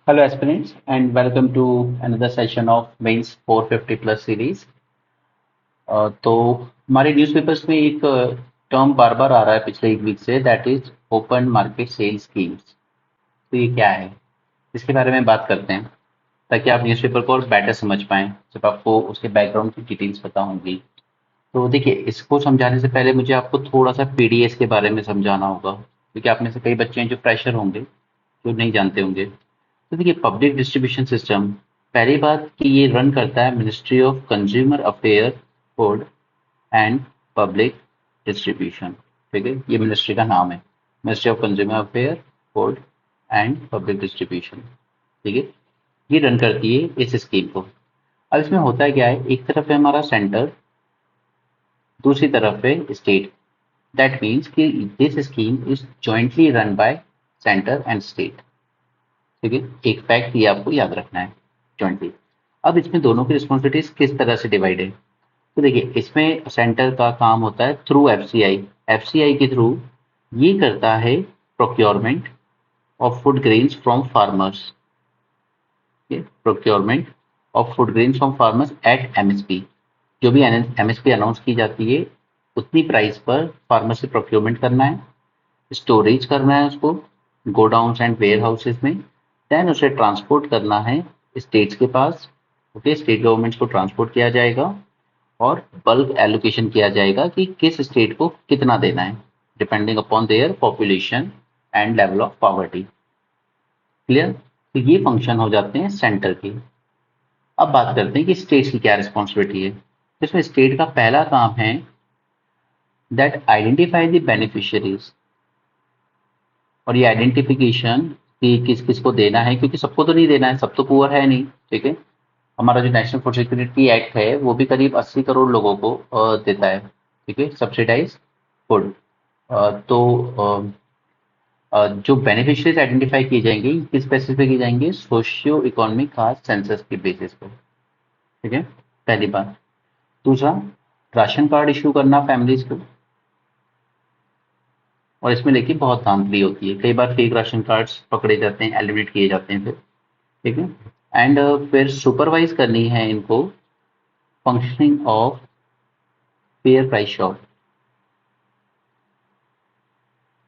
Hello aspirants and welcome to another session of Mains 450 plus series। तो हमारे newspapers में एक टर्म बार बार आ रहा है पिछले एक वीक से, that is open market sale schemes. तो ये क्या है, इसके बारे में बात करते हैं ताकि आप न्यूज़पेपर को और बेटर समझ पाएं जब आपको उसके बैकग्राउंड की डिटेल्स पता होंगी। तो देखिए, इसको समझाने से पहले मुझे आपको थोड़ा सा पीडीएस के बारे में समझाना होगा, क्योंकि आप में से कई बच्चे हैं जो फ्रेशर होंगे, जो नहीं जानते होंगे। तो देखिए, पब्लिक डिस्ट्रीब्यूशन सिस्टम, पहली बात कि ये रन करता है ministry of consumer affair, food and public distribution. ठीक है, ये मिनिस्ट्री का नाम है, ministry of consumer affair, food and public distribution. ठीक है, ये रन करती है इस स्कीम को। अब इसमें होता क्या है, एक तरफ है हमारा सेंटर, दूसरी तरफ है स्टेट। दैट मीन्स कि this scheme is jointly run by centre and state. ठीक है, एक फैक्ट ये आपको याद रखना है, जॉइंटली। अब इसमें दोनों की रिस्पॉन्सिबिलिटीज किस तरह से डिवाइड है, तो देखिए, इसमें सेंटर का काम होता है थ्रू एफसीआई। एफसीआई के थ्रू ये करता है procurement of food grains from farmers. Procurement of food grains from farmers at MSP. जो भी एमएसपी अनाउंस की जाती है, उतनी प्राइस पर फार्मर से प्रोक्योरमेंट करना है, स्टोरेज करना है उसको गोडाउन्स एंड वेयर हाउसेज में, देन उसे ट्रांसपोर्ट करना है स्टेट्स के पास। ओके, स्टेट गवर्नमेंट्स को ट्रांसपोर्ट किया जाएगा और बल्क एलोकेशन किया जाएगा कि किस स्टेट को कितना देना है, depending upon their population and level of poverty. Clear? तो ये फंक्शन हो जाते हैं सेंटर के। अब बात करते हैं कि स्टेट्स की क्या रिस्पॉन्सिबिलिटी है। तो इसमें स्टेट का पहला काम है दैट आइडेंटिफाई द बेनिफिशियरीज। और ये आइडेंटिफिकेशन कि किस किस को देना है, क्योंकि सबको तो नहीं देना है, सब तो पुअर है नहीं। ठीक है, हमारा जो नेशनल फूड सिक्योरिटी एक्ट है वो भी करीब 80 करोड़ लोगों को देता है। ठीक है, सब्सिडाइज फूड। तो जो बेनिफिशियरीज आइडेंटिफाई किए जाएंगे किस बेसिस पे किए जाएंगे, सोशियो इकोनॉमिक कास्ट सेंसस के बेसिस पे। ठीक है, पहली बात। दूसरा, राशन कार्ड इशू करना फैमिलीज को, और इसमें लेके बहुत धांधली होती है, कई बार फेक राशन कार्ड्स पकड़े जाते हैं, एलिमिनेट किए जाते हैं फिर। ठीक है, एंड फिर सुपरवाइज करनी है इनको functioning of fair price shop.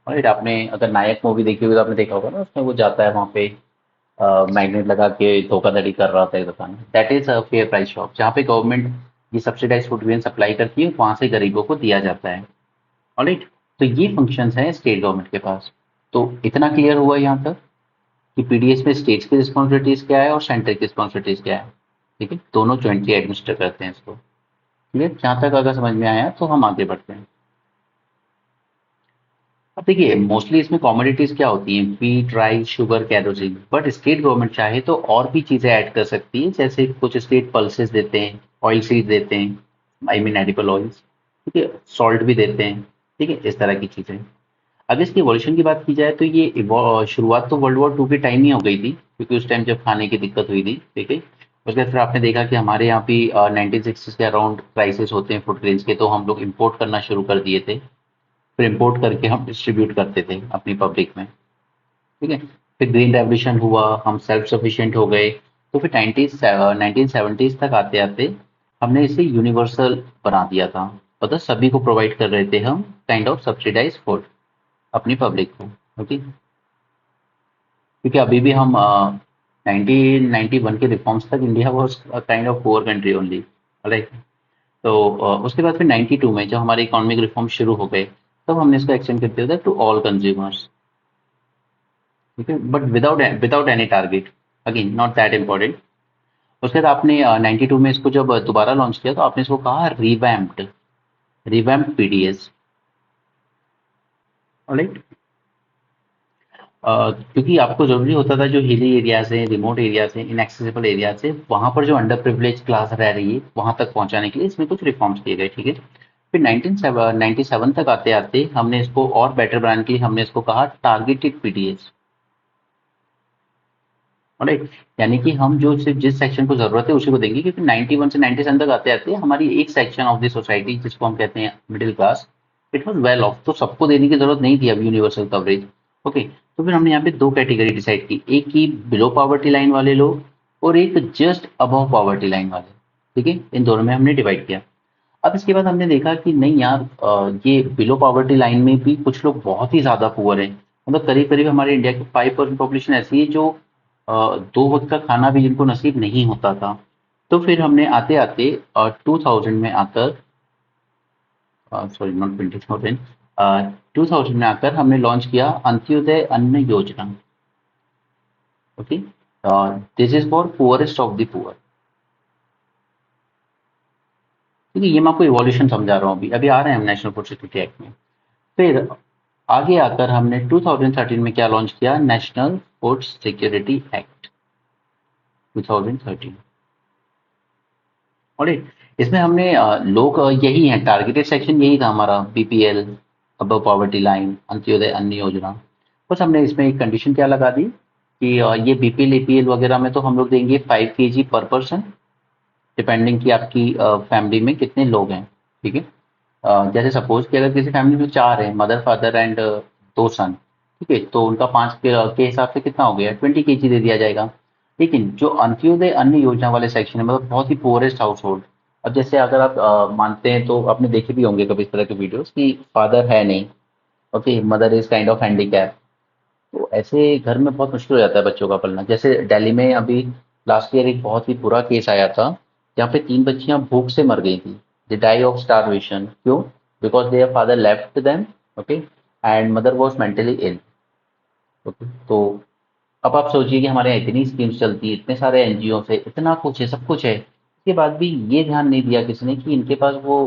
Right, आपने अगर नायक मूवी देखी होगी तो आपने देखा होगा ना, उसमें वो जाता है वहाँ पे मैग्नेट लगा के धोखाधड़ी कर रहा था एक दुकान में। That is a fair price shop, जहाँ पे गवर्नमेंट ये सब्सिडाइज फूड ग्रेन सप्लाई करती है, वहां से गरीबों को दिया जाता है। ऑलराइट, तो ये फंक्शंस हैं स्टेट गवर्नमेंट के पास। तो इतना क्लियर हुआ यहाँ तक कि पीडीएस में स्टेट्स की रिस्पॉन्सिबिलिटीज क्या है और सेंटर की रिस्पॉन्सिबिलिटीज क्या है। ठीक है, दोनों ज्वाइंटली एडमिनिस्टर करते हैं इसको। क्लियर? यहाँ तक अगर समझ में आया तो हम आगे बढ़ते हैं। अब देखिए, मोस्टली इसमें कमोडिटीज क्या होती हैं, wheat, rice, sugar, kerosene. But state government चाहे तो और भी चीजें ऐड कर सकती है, जैसे कुछ स्टेट पल्सेस देते हैं, ऑयल सीड देते हैं, आई मीन एडिबल ऑयल्स। ठीक है, सॉल्ट भी देते हैं। ठीक है, इस तरह की चीजें। अगर इसकी इवोल्यूशन की बात की जाए तो ये शुरुआत तो वर्ल्ड वॉर 2 के टाइम ही हो गई थी, क्योंकि उस टाइम जब खाने की दिक्कत हुई थी। ठीक है, उसके बाद फिर आपने देखा कि हमारे यहाँ भी 1960 के अराउंड क्राइसिस होते हैं फूड ग्रेन्स के, तो हम लोग इम्पोर्ट करना शुरू कर दिए थे। फिर इम्पोर्ट करके हम डिस्ट्रीब्यूट करते थे अपनी पब्लिक में। ठीक है, फिर ग्रीन रेवोल्यूशन हुआ, हम सेल्फ सफिशिएंट हो गए। तो फिर 1970s तक आते आते हमने इसे यूनिवर्सल बना दिया था, मतलब सभी को प्रोवाइड कर रहे थे हम काइंड ऑफ सब्सिडाइज फूड अपनी पब्लिक को। ओके, क्योंकि अभी भी हम 1991 के रिफॉर्म्स तक India was kind of poor country only. Right, तो उसके बाद फिर 92 में जब हमारे इकोनॉमिक रिफॉर्म शुरू हो गए, तब हमने इसको एक्सटेंड कर दिया था टू ऑल कंज्यूमर्स। ठीक है, but without any target, again not that important. उसके बाद आपने 92 में इसको जब दोबारा लॉन्च किया तो आपने इसको कहा रिवैम्प्ड, रिवैम्प्ड पीडीएस। राइट, क्योंकि आपको ज़रूरी होता था जो हिली एरियाज़ हैं, रिमोट एरियाज़ हैं, इनएक्सेसिबल एरियाज़ हैं, वहाँ पर जो अंडर प्रिविलेज क्लास रह रही है, वहाँ तक पहुँचाने के लिए इसमें कुछ रिफॉर्म्स किए गए। ठीक है, फिर 1997 तक आते आते हमने इसको और बेटर बनाने के लिए हमने इसको कहा टारगेटेड पीडीएस। राइट, यानी कि हम जो सिर्फ जिस सेक्शन को जरूरत है उसी को देंगे, क्योंकि 91 से 97 तक आते आते हमारी एक सेक्शन ऑफ द सोसाइटी जिसको हम कहते हैं middle class, it was well of, तो सबको देने की जरूरत नहीं थी अब यूनिवर्सल कवरेज। ओके, तो फिर हमने यहाँ पे दो कैटेगरी डिसाइड की, एक की बिलो पॉवर्टी लाइन वाले लोग और एक जस्ट अबव पॉवर्टी लाइन वाले। ठीक है, इन दोनों में हमने डिवाइड किया। अब इसके बाद हमने देखा कि नहीं यार, ये बिलो पॉवर्टी लाइन में भी कुछ लोग बहुत ही ज्यादा पुअर हैं। मतलब करीब करीब हमारे इंडिया की 5% पॉपुलेशन ऐसी है जो दो वक्त का खाना भी जिनको नसीब नहीं होता था। तो फिर हमने आते आते 2000 में आकर, सॉरी नॉट 20,000, 2000 में आकर हमने लॉन्च किया अंत्योदय अन्न योजना। Okay, this is for poorest of the poor. ठीक है, ये मैं आपको इवोल्यूशन समझा रहा हूँ। अभी अभी आ रहे हैं हम नेशनल फूड सिक्योरिटी एक्ट में। फिर आगे आकर हमने 2013 में क्या लॉन्च किया, नेशनल फूड सिक्योरिटी एक्ट 2013। और इसमें हमने लोग यही है, टारगेटेड सेक्शन यही था हमारा, BPL, above poverty line, Antyodaya अन्न योजना। बस हमने इसमें एक कंडीशन क्या लगा दी कि ये बीपीएल एपीएल वगैरह में तो हम लोग देंगे 5 kg पर पर्सन, डिपेंडिंग कि आपकी फैमिली में कितने लोग हैं। ठीक है, जैसे सपोज कि अगर किसी फैमिली में चार है, मदर फादर एंड दो सन, ठीक है, तो उनका पाँच के हिसाब से कितना हो गया, 20 kg दे दिया जाएगा। लेकिन जो अंत्योदय अन्न योजना वाले सेक्शन है, मतलब बहुत ही पुअरेस्ट हाउस होल्ड, अब जैसे अगर आप मानते हैं तो आपने देखे भी होंगे कभी इस तरह के वीडियोस कि फादर है नहीं, okay, mother is kind of handicap, तो ऐसे घर में बहुत मुश्किल हो जाता है बच्चों का पलना। जैसे दिल्ली में अभी लास्ट ईयर एक बहुत ही बुरा केस आया था, जहाँ पे 3 बच्चियां भूख से मर गई थी, दे डाई ऑफ स्टारवेशन। क्यों? Because their father left them, okay, and mother was mentally ill. Okay, तो अब आप सोचिए कि हमारे यहाँ इतनी स्कीम्स चलती है, इतने सारे एनजीओ है, इतना कुछ है, सब कुछ है, इसके बाद भी ये ध्यान नहीं दिया किसी ने कि इनके पास वो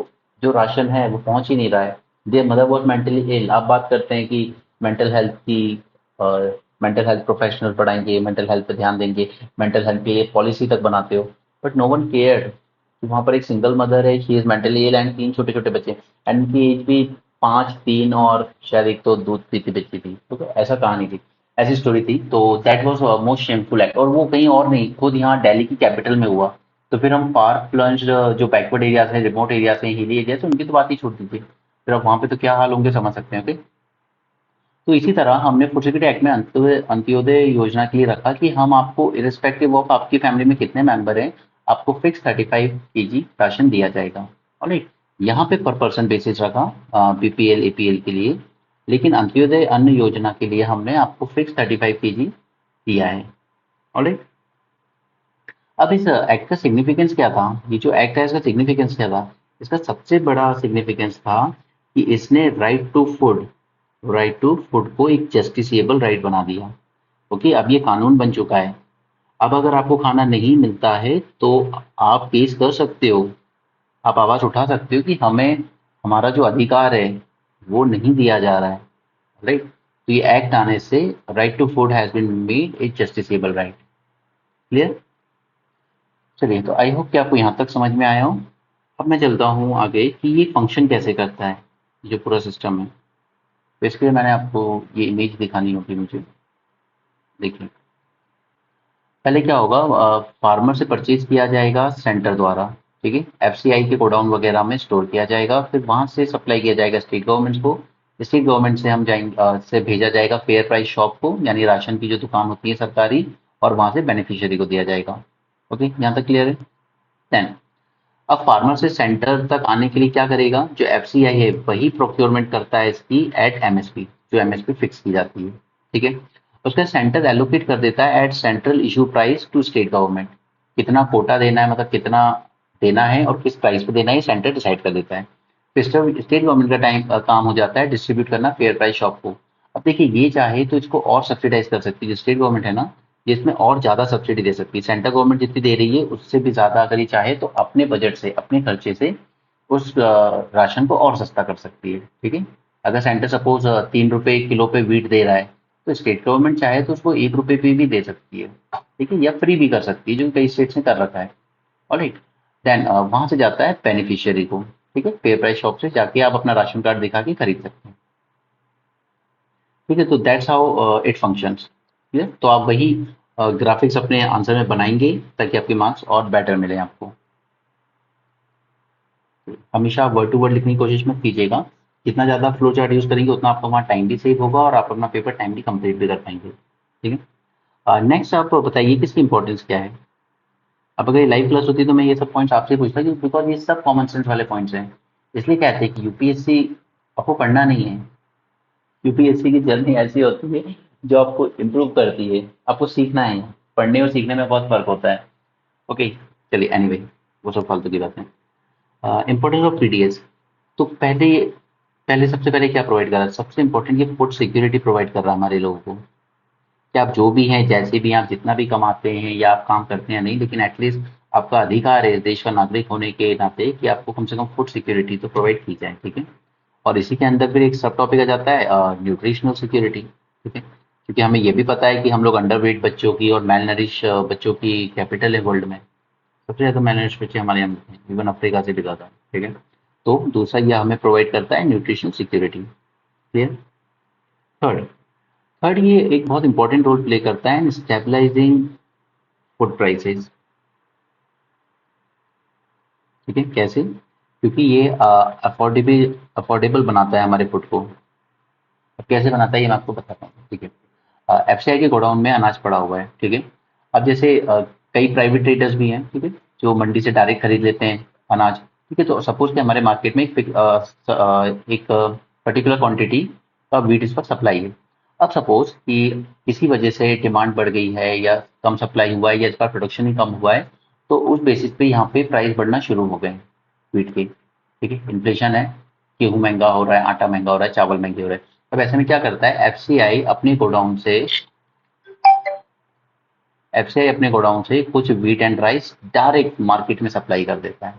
जो राशन है वो पहुंच ही नहीं रहा है। Their mother was mentally ill. आप बात करते हैं कि मेंटल हेल्थ की, और मेंटल हेल्थ प्रोफेशनल पढ़ाएंगे, मेंटल हेल्थ पे ध्यान देंगे, मेंटल हेल्थ के लिए पॉलिसी तक बनाते हो, बट नो वन केयर्ड। वहाँ पर एक सिंगल मदर है, she is mentally ill and 3 छोटे छोटे बच्चे, एंड उनकी एज भी 5, 3 और शायद एक तो दूध पीती बच्ची थी। तो ऐसा कहानी थी, ऐसी स्टोरी थी। तो that was most shameful act, और वो कहीं और नहीं, खुद यहाँ दिल्ली की कैपिटल में हुआ। तो फिर हम फार प्लंज जो बैकवर्ड एरियाज हैं, रिमोट एरियाज हैं, हिली एरियाज, उनकी तो बात ही छोड़ दीजिए, फिर अब वहाँ पे तो क्या हाल होंगे समझ सकते हैं। ओके, तो इसी तरह हमने फूड सिक्योरिटी एक्ट में अंत्योदय योजना के लिए रखा कि हम आपको इरिस्पेक्टिव ऑफ आपकी फैमिली में कितने मेंबर हैं, आपको फिक्स 35 kg राशन दिया जाएगा। ऑलराइट, यहाँ पे पर पर्सन बेसिस रखा बीपीएल एपीएल के लिए, लेकिन अंत्योदय अन्न योजना के लिए हमने आपको फिक्स 35 kg दिया है। ऑलराइट, अब इस एक्ट का सिग्निफिकेंस क्या था, ये जो एक्ट है इसका सिग्निफिकेंस क्या था? इसका सबसे बड़ा सिग्निफिकेंस था कि इसने राइट टू फूड को एक जस्टिसेबल राइट बना दिया। ओके, अब ये कानून बन चुका है। अब अगर आपको खाना नहीं मिलता है तो आप केस कर सकते हो, आप आवाज उठा सकते हो कि हमें हमारा जो अधिकार है वो नहीं दिया जा रहा है। राइट, तो ये एक्ट आने से right to food has been made a justiciable right. Clear? चलिए, तो आई होप कि आपको यहाँ तक समझ में आया हो। अब मैं चलता हूँ आगे कि ये फंक्शन कैसे करता है, जो पूरा सिस्टम है। तो इसके लिए मैंने आपको ये इमेज दिखानी होगी मुझे। देखिए, पहले क्या होगा, फार्मर से परचेज किया जाएगा सेंटर द्वारा। ठीक है, एफसीआई के गोडाउन वगैरह में स्टोर किया जाएगा, फिर वहां से सप्लाई किया जाएगा स्टेट गवर्नमेंट को। स्टेट गवर्नमेंट से हम जाएंगे, से भेजा जाएगा फेयर प्राइस शॉप को, यानी राशन की जो दुकान होती है सरकारी, और वहां से बेनिफिशियरी को दिया जाएगा। ओके, यहाँ तक क्लियर है? देन अब फार्मर से सेंटर तक आने के लिए क्या करेगा, जो एफसीआई है वही प्रोक्योरमेंट करता है इसकी एट एमएसपी, जो एमएसपी फिक्स की जाती है। ठीक है, उसका सेंटर एलोकेट कर देता है at central issue price to state government. कितना कोटा देना है, मतलब कितना देना है और किस प्राइस पे देना है, सेंटर डिसाइड कर देता है। फिर स्टेट गवर्नमेंट का काम हो जाता है डिस्ट्रीब्यूट करना फेयर प्राइस शॉप को। अब देखिए, ये चाहे तो इसको और सब्सिडाइज कर सकती है, जो स्टेट गवर्नमेंट है ना, ये इसमें और ज्यादा सब्सिडी दे सकती है। सेंट्रल गवर्नमेंट जितनी दे रही है उससे भी ज्यादा अगर ये चाहे तो अपने बजट से, अपने खर्चे से उस राशन को और सस्ता कर सकती है। ठीक है, अगर सेंटर सपोज 3 रुपए किलो पे वीट दे रहा है, तो स्टेट गवर्नमेंट चाहे तो उसको 1 रुपए पे भी दे सकती है। ठीक है, या फ्री भी कर सकती है, जो कई स्टेट्स ने कर रखा है। ऑलराइट, देन वहां से जाता है बेनिफिशियरी को। ठीक है, पे प्राइस शॉप से जाके आप अपना राशन कार्ड दिखा के खरीद सकते हैं। ठीक है, तो दैट्स हाउ इट फंक्शंस। ठीक है, तो आप वही ग्राफिक्स अपने आंसर में बनाएंगे ताकि आपके मार्क्स और बेटर मिले आपको। हमेशा वर्ड टू वर्ड लिखने की कोशिश मत कीजिएगा, जितना ज़्यादा फ्लो चार्ट यूज़ करेंगे उतना आपका वहाँ टाइम भी सेव होगा और आप अपना पेपर टाइमली कंप्लीट भी कर पाएंगे। ठीक है, नेक्स्ट आप बताइए कि इसकी इंपॉर्टेंस क्या है। अब अगर ये लाइव क्लास होती तो मैं ये सब पॉइंट्स आपसे पूछता कि बिकॉज ये सब कॉमन सेंस वाले पॉइंट्स हैं। इसलिए कहते हैं कि यूपीएससी आपको पढ़ना नहीं है, यूपीएससी की जर्नी ऐसी होती है जो आपको इम्प्रूव करती है, आपको सीखना है। पढ़ने और सीखने में बहुत फर्क होता है। ओके, चलिए एनीवे, वो सब फालतू की बातें। Importance of PDS. तो पहले पहले सबसे पहले क्या प्रोवाइड कर रहा है, सबसे इंपॉर्टेंट ये फूड सिक्योरिटी प्रोवाइड कर रहा है हमारे लोगों को, कि आप जो भी हैं, जैसे भी हैं, आप जितना भी कमाते हैं या आप काम करते हैं नहीं, लेकिन एटलीस्ट आपका अधिकार है देश का नागरिक होने के नाते कि आपको कम से कम फूड सिक्योरिटी तो प्रोवाइड की जाए। ठीक है, और इसी के अंदर फिर एक सब टॉपिक आ जाता है न्यूट्रिशनल सिक्योरिटी। ठीक है, क्योंकि हमें ये भी पता है कि हम लोग अंडरवेट बच्चों की और मेल नरिश बच्चों की कैपिटल है वर्ल्ड में। सबसे ज़्यादा मेल नरिश बच्चे हमारे यहाँ मिलते हैं, इवन अफ्रीका से भी ज़्यादा। ठीक है, तो दूसरा ये हमें प्रोवाइड करता है nutritional security. Clear. Third third ये एक बहुत इंपॉर्टेंट रोल प्ले करता है इन स्टेबलाइजिंग फूड प्राइसेस। ठीक है, कैसे? क्योंकि ये अफोर्डेबल अफोर्डेबल बनाता है हमारे फूड को। अब कैसे बनाता है ये मैं आपको बताता हूँ। ठीक है, एफसीआई के गोडाउन में अनाज पड़ा हुआ है। ठीक है, अब जैसे कई प्राइवेट ट्रेडर्स भी हैं, ठीक है, जो मंडी से डायरेक्ट खरीद लेते हैं अनाज। ठीक है, तो सपोज कि हमारे मार्केट में एक पर्टिकुलर क्वांटिटी का वीट इस वक्त सप्लाई है। अब सपोज कि किसी वजह से डिमांड बढ़ गई है या कम सप्लाई हुआ है या इस बार प्रोडक्शन ही कम हुआ है, तो उस बेसिस पे यहाँ पे प्राइस बढ़ना शुरू हो गए वीट के। ठीक है, इन्फ्लेशन है, गेहूं महंगा हो रहा है, आटा महंगा हो रहा है, चावल महंगे हो रहे हैं। अब ऐसे में क्या करता है एफसीआई अपने गोडाउन से, एफसीआई अपने गोडाउन से कुछ wheat and rice direct market में सप्लाई कर देता है।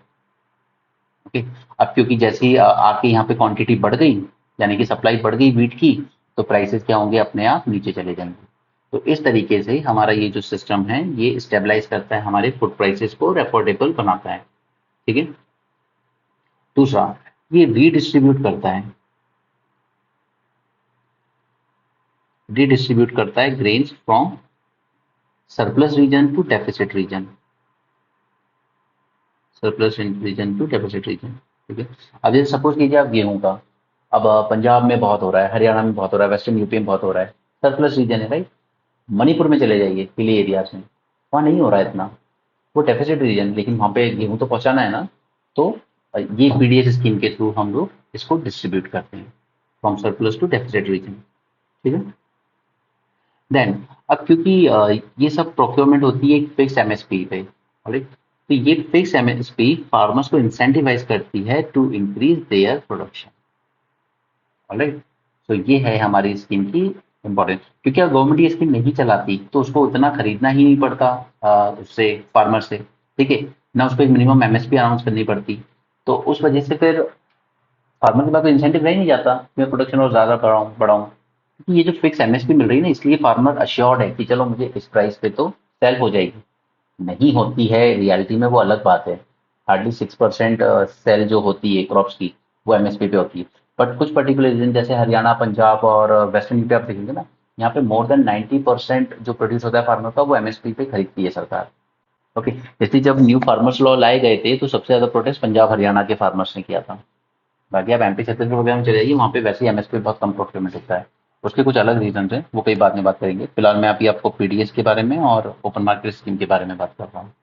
ओके, अब क्योंकि जैसे ही आके यहाँ पे क्वांटिटी बढ़ गई, यानी कि सप्लाई बढ़ गई व्हीट की, तो प्राइसेस क्या होंगे, अपने आप नीचे चले जाएंगे। तो इस तरीके से हमारा ये जो सिस्टम है ये स्टेबलाइज करता है हमारे फूड प्राइसेस को और अफोर्डेबल बनाता है। ठीक है, दूसरा ये रीडिस्ट्रीब्यूट करता है, रीडिस्ट्रीब्यूट करता है grains from surplus region to deficit region, surplus region to deficit region. ठीक है, अब जैसे सपोज कीजिए आप गेहूं का, अब पंजाब में बहुत हो रहा है, हरियाणा में बहुत हो रहा है, वेस्टर्न यूपी में बहुत हो रहा है, सरप्लस रीजन है राइट। मणिपुर में चले जाइए हिली एरियाज में, वहाँ नहीं हो रहा है इतना, वो डेफिसिट रीजन, लेकिन वहाँ पे गेहूं तो पहुंचाना है ना। तो ये पीडीएस स्कीम के थ्रू हम लोग इसको डिस्ट्रीब्यूट करते हैं from surplus to deficit region. ठीक है, देन अब क्योंकि ये सब प्रोक्योरमेंट होती है एक फिक्स एमएसपी पे, राइट, तो ये फिक्स एमएसपी फार्मर्स को इंसेंटिवाइज करती है to increase their production. Right, तो ये है हमारी स्कीम की इम्पोर्टेंस, क्योंकि अगर गवर्नमेंट ये स्कीम नहीं चलाती तो उसको उतना खरीदना ही नहीं पड़ता उससे, फार्मर से। ठीक है, ना उसको एक मिनिमम एमएसपी अनाउंस करनी पड़ती। तो उस वजह से फिर फार्मर के पास तो इंसेंटिव रह नहीं जाता कि मैं प्रोडक्शन और ज़्यादा बढ़ाऊँ। क्योंकि ये जो फिक्स एमएसपी मिल रही है ना, इसलिए फार्मर अश्योर्ड है कि चलो मुझे इस प्राइस पे तो सेल हो जाएगी। नहीं होती है रियलिटी में, वो अलग बात है। हार्डली 6% सेल जो होती है क्रॉप्स की, वो एमएसपी पे होती है। बट कुछ पर्टिकुलर रीजन जैसे हरियाणा, पंजाब और वेस्टर्न यूपी आप देखेंगे ना, यहाँ पे मोर देन 90% जो प्रोड्यूस होता है फार्मर का, वो एमएसपी पे खरीदती है सरकार। ओके, इसलिए जब न्यू फार्मर्स लॉ लाए गए थे तो सबसे ज्यादा प्रोटेस्ट पंजाब हरियाणा के फार्मर्स ने किया था। बाकी आप एमपी छत्तीसगढ़ वगैरह में चले जाइए, वहाँ पे वैसे ही एमएसपी बहुत कम प्रोक्योरमेंट होता है। उसके कुछ अलग रीजन है, वो कई बाद में बात करेंगे। फिलहाल मैं अभी आपको पीडीएस के बारे में और ओपन मार्केट स्कीम के बारे में बात कर रहा हूँ।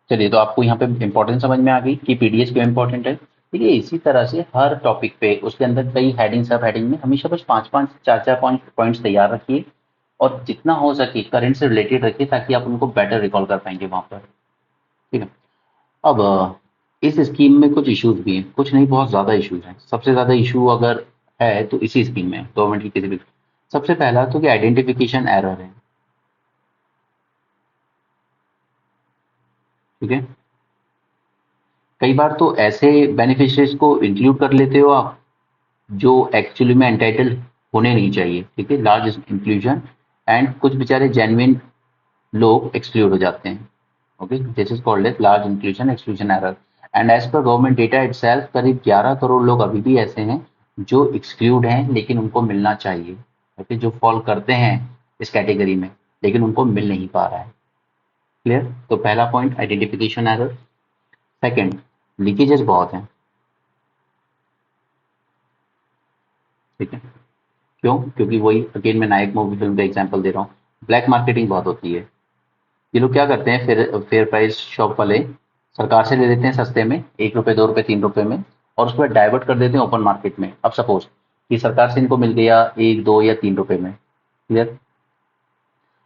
चलिए, तो आपको यहाँ पे इंपॉर्टेंस समझ में आ गई कि पीडीएस क्यों इंपॉर्टेंट है। ठीक है, इसी तरह से हर टॉपिक पे उसके अंदर कई हेडिंग, सब हेडिंग में हमेशा बस पांच पांच चार चार पॉइंट्स तैयार रखिए और जितना हो सके करंट से रिलेटेड रखिए, ताकि आप उनको बेटर रिकॉल कर पाएंगे वहां पर। ठीक है, अब इस स्कीम में कुछ इश्यूज भी हैं, कुछ नहीं बहुत ज्यादा इश्यूज हैं। सबसे ज्यादा इशू अगर है तो इसी स्कीम में, गवर्नमेंट की किसी भी। सबसे पहला तो कि आइडेंटिफिकेशन एरर है। ठीक है, कई बार तो ऐसे बेनिफिशियरीज को इंक्लूड कर लेते हो आप जो एक्चुअली में एंटाइटल होने नहीं चाहिए। ठीक है, लार्ज इंक्लूजन, एंड कुछ बेचारे जेन्युइन लोग एक्सक्लूड हो जाते हैं। Okay, this is called as large inclusion exclusion error. And as per government data itself करीब 11 करोड़ लोग अभी भी ऐसे हैं जो एक्सक्लूड हैं, लेकिन उनको मिलना चाहिए। ओके, जो फॉल करते हैं इस कैटेगरी में, लेकिन उनको मिल नहीं पा रहा है। क्लियर, तो पहला point identification error. Second, leakages बहुत हैं। ठीक है। क्यों? क्योंकि वही अगेन मैं नायक मूवी फिल्म का एग्जांपल दे रहा हूँ, ब्लैक मार्केटिंग बहुत होती है। ये लोग क्या करते हैं, फेयर फेयर प्राइस शॉप वाले सरकार से ले लेते हैं सस्ते में, 1 रुपए 2 रुपए 3 रुपए में, और उसको डाइवर्ट कर देते हैं ओपन मार्केट में। अब सपोज कि सरकार से इनको मिल गया 1 2 या 3 रुपए में, क्लियर।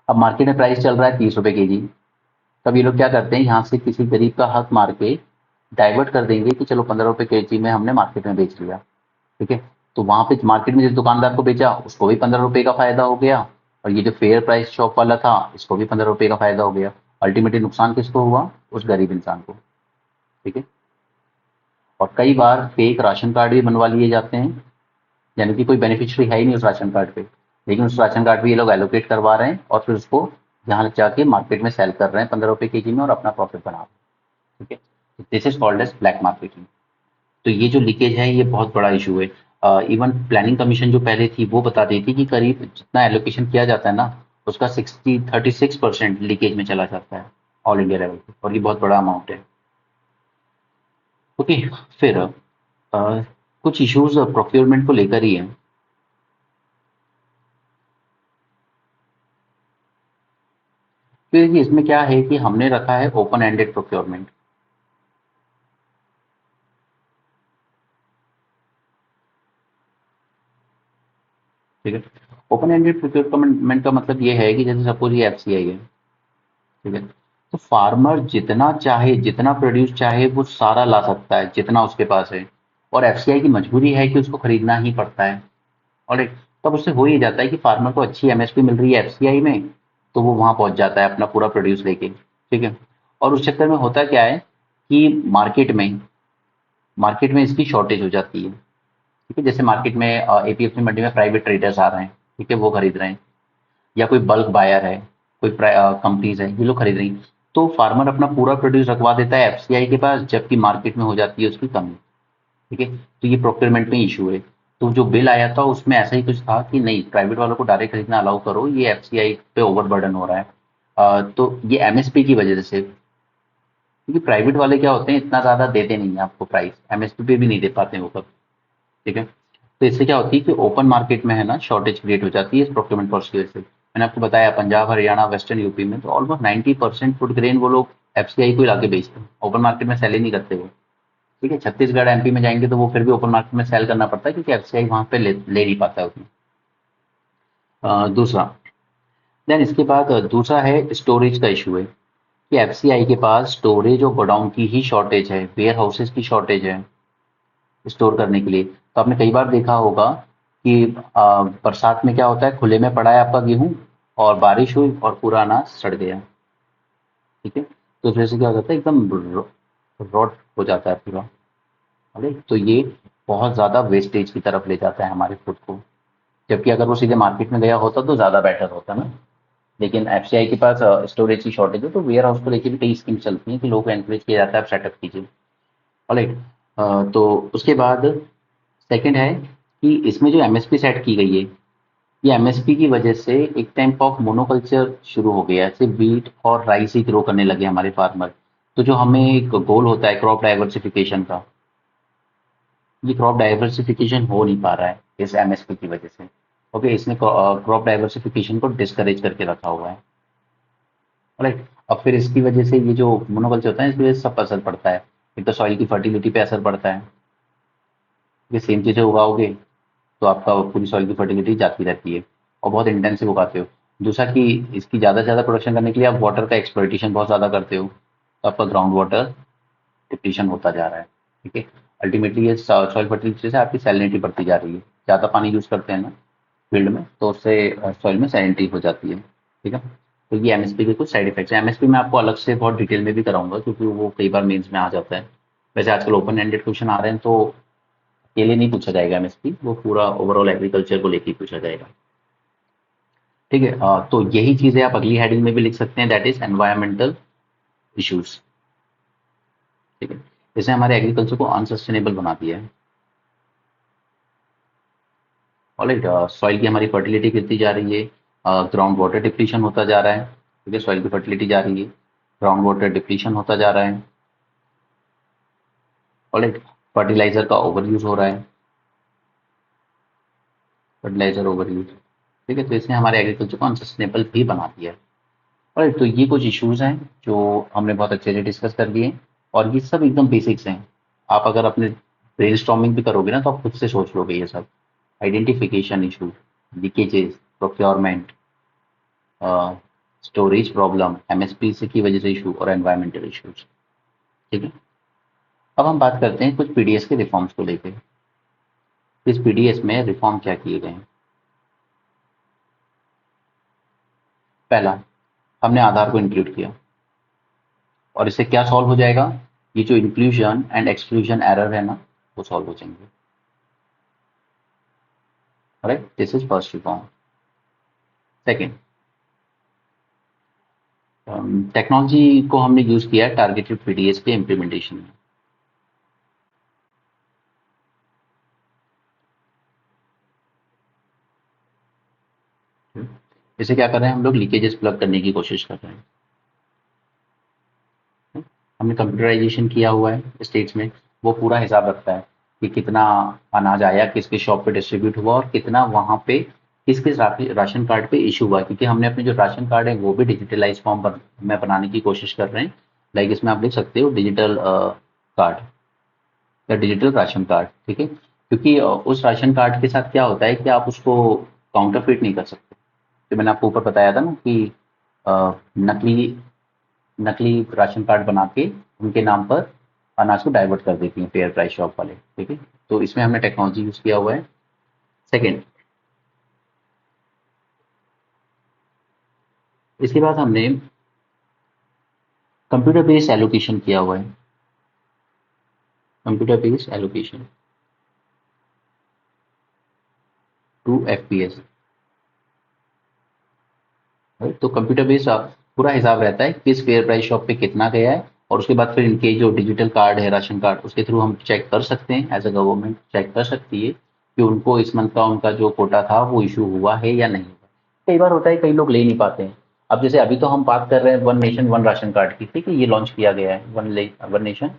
अब मार्केट में प्राइस चल रहा है 30 रुपए केजी। तब ये लोग क्या करते हैं, यहाँ से किसी गरीब का हक मार के डाइवर्ट कर देंगे कि चलो 15 रुपए केजी में हमने मार्केट में बेच लिया। ठीक है। तो वहां पे मार्केट में जिस दुकानदार को बेचा उसको भी 15 रुपए का फायदा हो गया, और ये जो फेयर प्राइस शॉप वाला था इसको भी 15 रुपए का फायदा हो गया। अल्टीमेटली नुकसान किसको हुआ? उस गरीब इंसान को। ठीक है। और कई बार फेक राशन कार्ड भी बनवा लिए जाते हैं, यानी कि कोई बेनिफिशियरी है ही नहीं उस राशन कार्ड पे, लेकिन उस राशन कार्ड पे ये लोग एलोकेट करवा रहे हैं और फिर उसको यहाँ जाके मार्केट में सेल कर रहे हैं 15 रुपए केजी में और अपना प्रॉफिट बना रहे हैं। ठीक है। This is called as black marketing. तो ये जो लीकेज है ये बहुत बड़ा इशू है। इवन प्लानिंग कमीशन जो पहले थी वो बताती थी कि करीब जितना एलोकेशन किया जाता है ना, उसका 36% लीकेज में चला जाता है ऑल इंडिया लेवल पे, और ये बहुत बड़ा अमाउंट है। ओके। फिर कुछ इश्यूज प्रोक्योरमेंट को लेकर ही है। फिर इसमें क्या है कि हमने रखा है ओपन एंडेड प्रोक्योरमेंट। ठीक है। ओपन एंडेड प्रोक्योरमेंट का मतलब ये है कि जैसे सपोज ये एफसीआई है। ठीक है। तो फार्मर जितना चाहे, जितना प्रोड्यूस चाहे वो सारा ला सकता है जितना उसके पास है, और एफसीआई की मजबूरी है कि उसको खरीदना ही पड़ता है। और तब उससे हो ही जाता है कि फार्मर को अच्छी एमएसपी मिल रही है एफसीआई में, तो वो वहां पहुंच जाता है अपना पूरा प्रोड्यूस लेके। ठीक है। और उस चक्कर में होता क्या है कि मार्केट में इसकी शॉर्टेज हो जाती है। ठीक है। जैसे मार्केट में एपीएमसी मंडी में प्राइवेट ट्रेडर्स आ रहे हैं, ठीक है, वो खरीद रहे हैं, या कोई बल्क बायर है, कोई कंपनीज है, ये लोग खरीद रही हैं। तो फार्मर अपना पूरा प्रोड्यूस रखवा देता है एफसीआई के पास, जबकि मार्केट में हो जाती है उसकी कमी। ठीक है। तो ये प्रोक्योरमेंट में इशू है। तो जो बिल आया था उसमें ऐसा ही कुछ था कि नहीं, प्राइवेट वालों को डायरेक्ट खरीदना अलाउ करो, ये एफसीआई पे ओवरबर्डन हो रहा है। तो ये एमएसपी की वजह से, क्योंकि प्राइवेट वाले क्या होते हैं, इतना ज्यादा देते नहीं है आपको प्राइस, एमएसपी पे भी नहीं दे पाते वो कब। ठीक है। तो इससे क्या होती है कि ओपन मार्केट में है ना शॉर्टेज क्रिएट हो जाती है इस प्रोक्योरमेंट पॉलिसी की वजह से। मैंने आपको बताया पंजाब हरियाणा वेस्टर्न यूपी में तो ऑलमोस्ट 90% फूड ग्रेन वो लोग एफसीआई को ही लाके बेचते हैं, ओपन मार्केट में सेल ही नहीं करते वो। ठीक है। छत्तीसगढ़ एमपी में जाएंगे तो वो फिर भी ओपन मार्केट में सेल करना पड़ता है, क्योंकि एफसीआई वहां पे ले नहीं पाता है उतना। दूसरा, देन इसके बाद दूसरा है स्टोरेज का इशू है कि एफसीआई के पास स्टोरेज और गोडाउन की ही शॉर्टेज है, वेयर हाउसेज की शॉर्टेज है स्टोर करने के लिए। तो आपने कई बार देखा होगा कि बरसात में क्या होता है, खुले में पड़ा है आपका गेहूं, और बारिश हुई और पूरा अनाज सड़ गया। ठीक है। तो इस वजह से क्या हो जाता है, एकदम रॉट हो जाता है पूरा। अरे तो ये बहुत ज्यादा वेस्टेज की तरफ ले जाता है हमारे फूड को, जबकि अगर वो सीधे मार्केट में गया होता तो ज्यादा बेटर होता ना। लेकिन एफसीआई के पास स्टोरेज की शॉर्टेज है, तो वेयर हाउस को लेकर भी कई स्कीम चलती हैं कि लोग एनकरेज किया जाता है आप सेटअप कीजिए। राइट। तो उसके बाद सेकंड है कि इसमें जो एमएसपी सेट की गई है, ये एमएसपी की वजह से एक टाइप ऑफ मोनोकल्चर शुरू हो गया है, सिर्फ वीट और राइस ही ग्रो करने लगे हमारे फार्मर। तो जो हमें एक गोल होता है क्रॉप डाइवर्सिफिकेशन का, ये क्रॉप डाइवर्सिफिकेशन हो नहीं पा रहा है इस एमएसपी की वजह से। ओके। इसने क्रॉप डाइवर्सिफिकेशन को डिस्करेज करके रखा हुआ है। राइट। अब फिर इसकी वजह से ये जो मोनोकल्चर होता है इसकी वजह से सब पर असर पड़ता है। एक तो सॉइल की फर्टिलिटी पे असर पड़ता है, ये सेम चीजें उगाओगे तो आपका पूरी सॉइल की फर्टिलिटी जाती रहती है, और बहुत इंटेंसिव उगाते हो। दूसरा कि इसकी ज़्यादा से ज़्यादा प्रोडक्शन करने के लिए आप वाटर का एक्सप्लॉइटेशन बहुत ज़्यादा करते हो, तो आपका ग्राउंड वाटर डिप्लीशन होता जा रहा है। ठीक है। अल्टीमेटली ये सॉइल फर्टिलिटी से आपकी सैलिनिटी बढ़ती जा रही है, ज़्यादा पानी यूज़ करते हैं ना फील्ड में, तो उससे सॉइल में सैलिनिटी हो जाती है। ठीक है। तो ये एमएसपी के कुछ साइड इफेक्ट्स हैं। एमएसपी में आपको अलग से बहुत डिटेल में भी कराऊंगा, क्योंकि वो कई बार मेंस में आ जाता है। वैसे आजकल ओपन एंडेड क्वेश्चन आ रहे हैं, तो अकेले नहीं पूछा जाएगा एमएसपी, वो पूरा ओवरऑल एग्रीकल्चर को लेके ही पूछा जाएगा। ठीक है। तो यही चीजें आप अगली हेडिंग में भी लिख सकते हैं, दैट इज एनवायरमेंटल इश्यूज। ठीक है। इसने हमारे एग्रीकल्चर को अनसस्टेनेबल बना दिया है। ऑलराइट। सॉइल की हमारी फर्टिलिटी गिरती जा रही है, ग्राउंड वाटर डिप्लीशन होता जा रहा है। ठीक है। सॉइल की फर्टिलिटी जा रही है, ग्राउंड वाटर डिप्लीशन होता जा रहा है। ऑलराइट। फर्टिलाइजर का ओवर यूज हो रहा है। फर्टिलाइजर ओवर यूज, ठीक है, तो इसने हमारे एग्रीकल्चर को अनसस्टेनेबल भी बना दिया है। और तो ये कुछ इश्यूज हैं जो हमने बहुत अच्छे से डिस्कस कर लिए, और ये सब एकदम बेसिक्स हैं। आप अगर अपने ब्रेनस्टॉर्मिंग भी करोगे ना तो आप खुद से सोच लोगे ये सब। Identification issue, leakages, procurement, storage problem, MSP से की वजह से इशू, और एनवायरमेंटल इश्यूज। ठीक है, अब हम बात करते हैं कुछ पीडीएस के रिफॉर्म्स को लेकर। इस पीडीएस में रिफॉर्म क्या किए गए हैं? पहला, हमने आधार को इंक्लूड किया, और इससे क्या सॉल्व हो जाएगा? ये जो इंक्लूजन एंड एक्सक्लूजन एरर है ना, वो सॉल्व हो जाएंगे। Right, this is first reform. Second, technology को हमने यूज किया है टारगेटेड पीडीएस के इम्प्लीमेंटेशन में। इसे क्या कर रहे हैं हम लोग? लीकेजेस प्लग करने की कोशिश कर रहे हैं। हमने कंप्यूटराइजेशन किया हुआ है स्टेट्स में, वो पूरा हिसाब रखता है कि कितना अनाज आया, किसके शॉप पे डिस्ट्रीब्यूट हुआ, और कितना वहाँ पे किस किस राशन कार्ड पे इशू हुआ, क्योंकि हमने अपने जो राशन कार्ड है वो भी डिजिटलाइज फॉर्म में बनाने की कोशिश कर रहे हैं। लाइक इसमें आप लिख सकते हो डिजिटल कार्ड या डिजिटल राशन कार्ड। ठीक है, क्योंकि उस राशन कार्ड के साथ क्या होता है कि आप उसको काउंटरफिट नहीं कर सकते। तो मैंने आपको ऊपर बताया था ना कि नकली नकली राशन कार्ड बना के उनके नाम पर अनाज को डाइवर्ट कर देती हैं फेयर प्राइस शॉप वाले। ठीक है, तो इसमें हमने टेक्नोलॉजी यूज किया हुआ है। सेकेंड, इसके बाद हमने कंप्यूटर बेस्ड एलोकेशन किया हुआ है। Computer based allocation to FPS. तो कंप्यूटर बेस्ड पूरा हिसाब रहता है किस फेयर प्राइस शॉप पे कितना गया है, और उसके बाद फिर इनके जो डिजिटल कार्ड है राशन कार्ड, उसके थ्रू हम चेक कर सकते हैं, एज अ गवर्नमेंट चेक कर सकती है कि उनको इस मंथ का उनका जो कोटा था वो इशू हुआ है या नहीं हुआ। कई बार होता है कई लोग ले नहीं पाते हैं। अब जैसे अभी तो हम बात कर रहे हैं one nation one ration card की, ठीक है, ये लॉन्च किया गया है one nation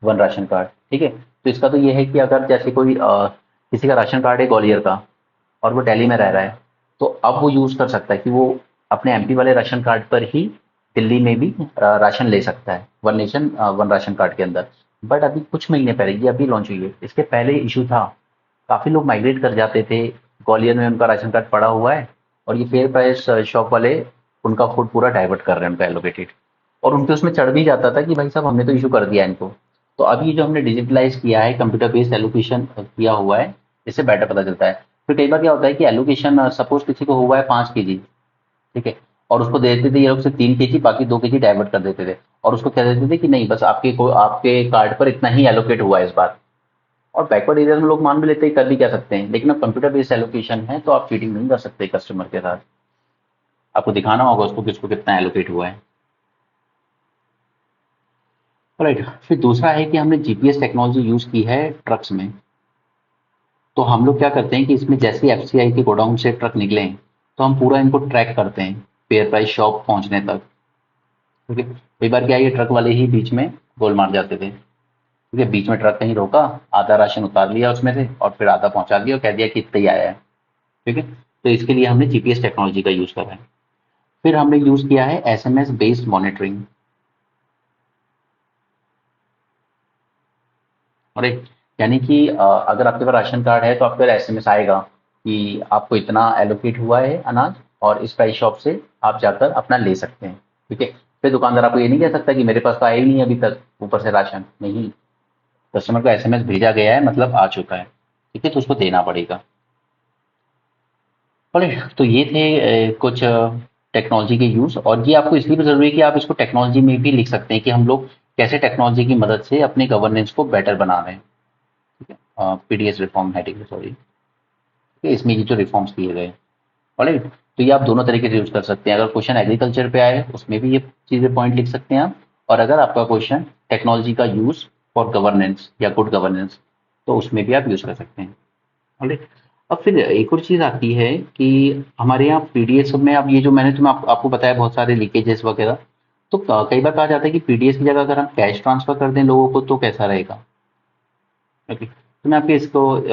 one ration card. ठीक है, तो इसका तो ये है कि अगर जैसे कोई किसी का राशन कार्ड है ग्वालियर का, और वो दिल्ली में रह रहा है, तो अब वो यूज कर सकता है कि वो अपने एमपी वाले राशन कार्ड पर ही दिल्ली में भी राशन ले सकता है one nation one ration card के अंदर। बट अभी कुछ महीने पहले, ये अभी लॉन्च हुई है, इसके पहले इशू था। काफी लोग माइग्रेट कर जाते थे, ग्वालियर में उनका राशन कार्ड पड़ा हुआ है, और ये फेयर प्राइस शॉप वाले उनका फूड पूरा डाइवर्ट कर रहे हैं, उनका एलोकेटेड, और उनके उसमें चढ़ भी जाता था कि भाई साहब हमने तो इशू कर दिया इनको। तो अभी जो हमने डिजिटलाइज किया है, कंप्यूटर बेस्ड एलोकेशन किया हुआ है, इससे बेटर पता चलता है। फिर कई बार क्या होता है कि एलोकेशन सपोज किसी को हुआ है 5 केजी, ठीक है, और उसको दे देते थे ये लोग सिर्फ 3 केजी, बाकी 2 केजी डाइवर्ट कर देते थे, और उसको कह देते थे कि नहीं बस आपके कार्ड पर इतना ही एलोकेट हुआ है इस बार। और बैकवर्ड एरिया में लोग मान भी लेते हैं, कर भी क्या सकते हैं, लेकिन अब कंप्यूटर बेस्ड एलोकेशन है तो आप चीटिंग नहीं कर सकते कस्टमर के साथ। आपको दिखाना होगा उसको किसको कितना एलोकेट हुआ है। राइट, फिर दूसरा है कि हमने जीपीएस टेक्नोलॉजी यूज की है ट्रक्स में। तो हम लोग क्या करते हैं कि इसमें जैसे ही एफसीआई के गोडाउन से ट्रक निकले, तो हम पूरा इनको ट्रैक करते हैं फेयर प्राइस शॉप पहुंचने तक। ठीक है, कई बार क्या है, ये ट्रक वाले ही बीच में गोल मार जाते थे। ठीक है, बीच में ट्रक कहीं रोका, आधा राशन उतार लिया उसमें से और फिर आधा पहुंचा दिया और कह दिया कि इतना ही आया है। ठीक है, तो इसके लिए हमने जीपीएस टेक्नोलॉजी का यूज करा है। फिर हमने यूज किया है एसएमएस बेस्ड मॉनिटरिंग। और एक, यानी कि अगर आपके पास राशन कार्ड है तो आपके पास एसएमएस आएगा कि आपको इतना एलोकेट हुआ है अनाज, और इस प्राइस शॉप से आप जाकर अपना ले सकते हैं। ठीक है, फिर दुकानदार आपको ये नहीं कह सकता कि मेरे पास तो आया ही नहीं अभी तक ऊपर से राशन नहीं, कस्टमर को एसएमएस भेजा गया है मतलब आ चुका है। ठीक है, तो उसको देना पड़ेगा। बोले, तो ये थे कुछ टेक्नोलॉजी के यूज, और ये आपको इसलिए भी जरूरी है कि आप इसको टेक्नोलॉजी में भी लिख सकते हैं कि हम लोग कैसे टेक्नोलॉजी की मदद से अपने गवर्नेंस को बेटर बना रहे हैं। ठीक है, पीडीएस रिफॉर्म हेडिंग, सॉरी, इसमें ये जो रिफॉर्म्स किए गए। ऑलराइट, तो ये आप दोनों तरीके से यूज कर सकते हैं। अगर क्वेश्चन एग्रीकल्चर पे आए उसमें भी ये चीजें पॉइंट लिख सकते हैं आप, और अगर आपका क्वेश्चन टेक्नोलॉजी का यूज फॉर गवर्नेंस या गुड गवर्नेंस, तो उसमें भी आप यूज कर सकते हैं। ऑलराइट, अब फिर एक और चीज आती है कि हमारे यहाँ पीडीएस में, अब ये जो मैंने तुम्हें आपको बताया बहुत सारे लीकेजेस वगैरह, तो कई बार कहा जाता है कि पीडीएस की जगह अगर हम कैश ट्रांसफर कर दें लोगों को तो कैसा रहेगा। ओके, तो मैं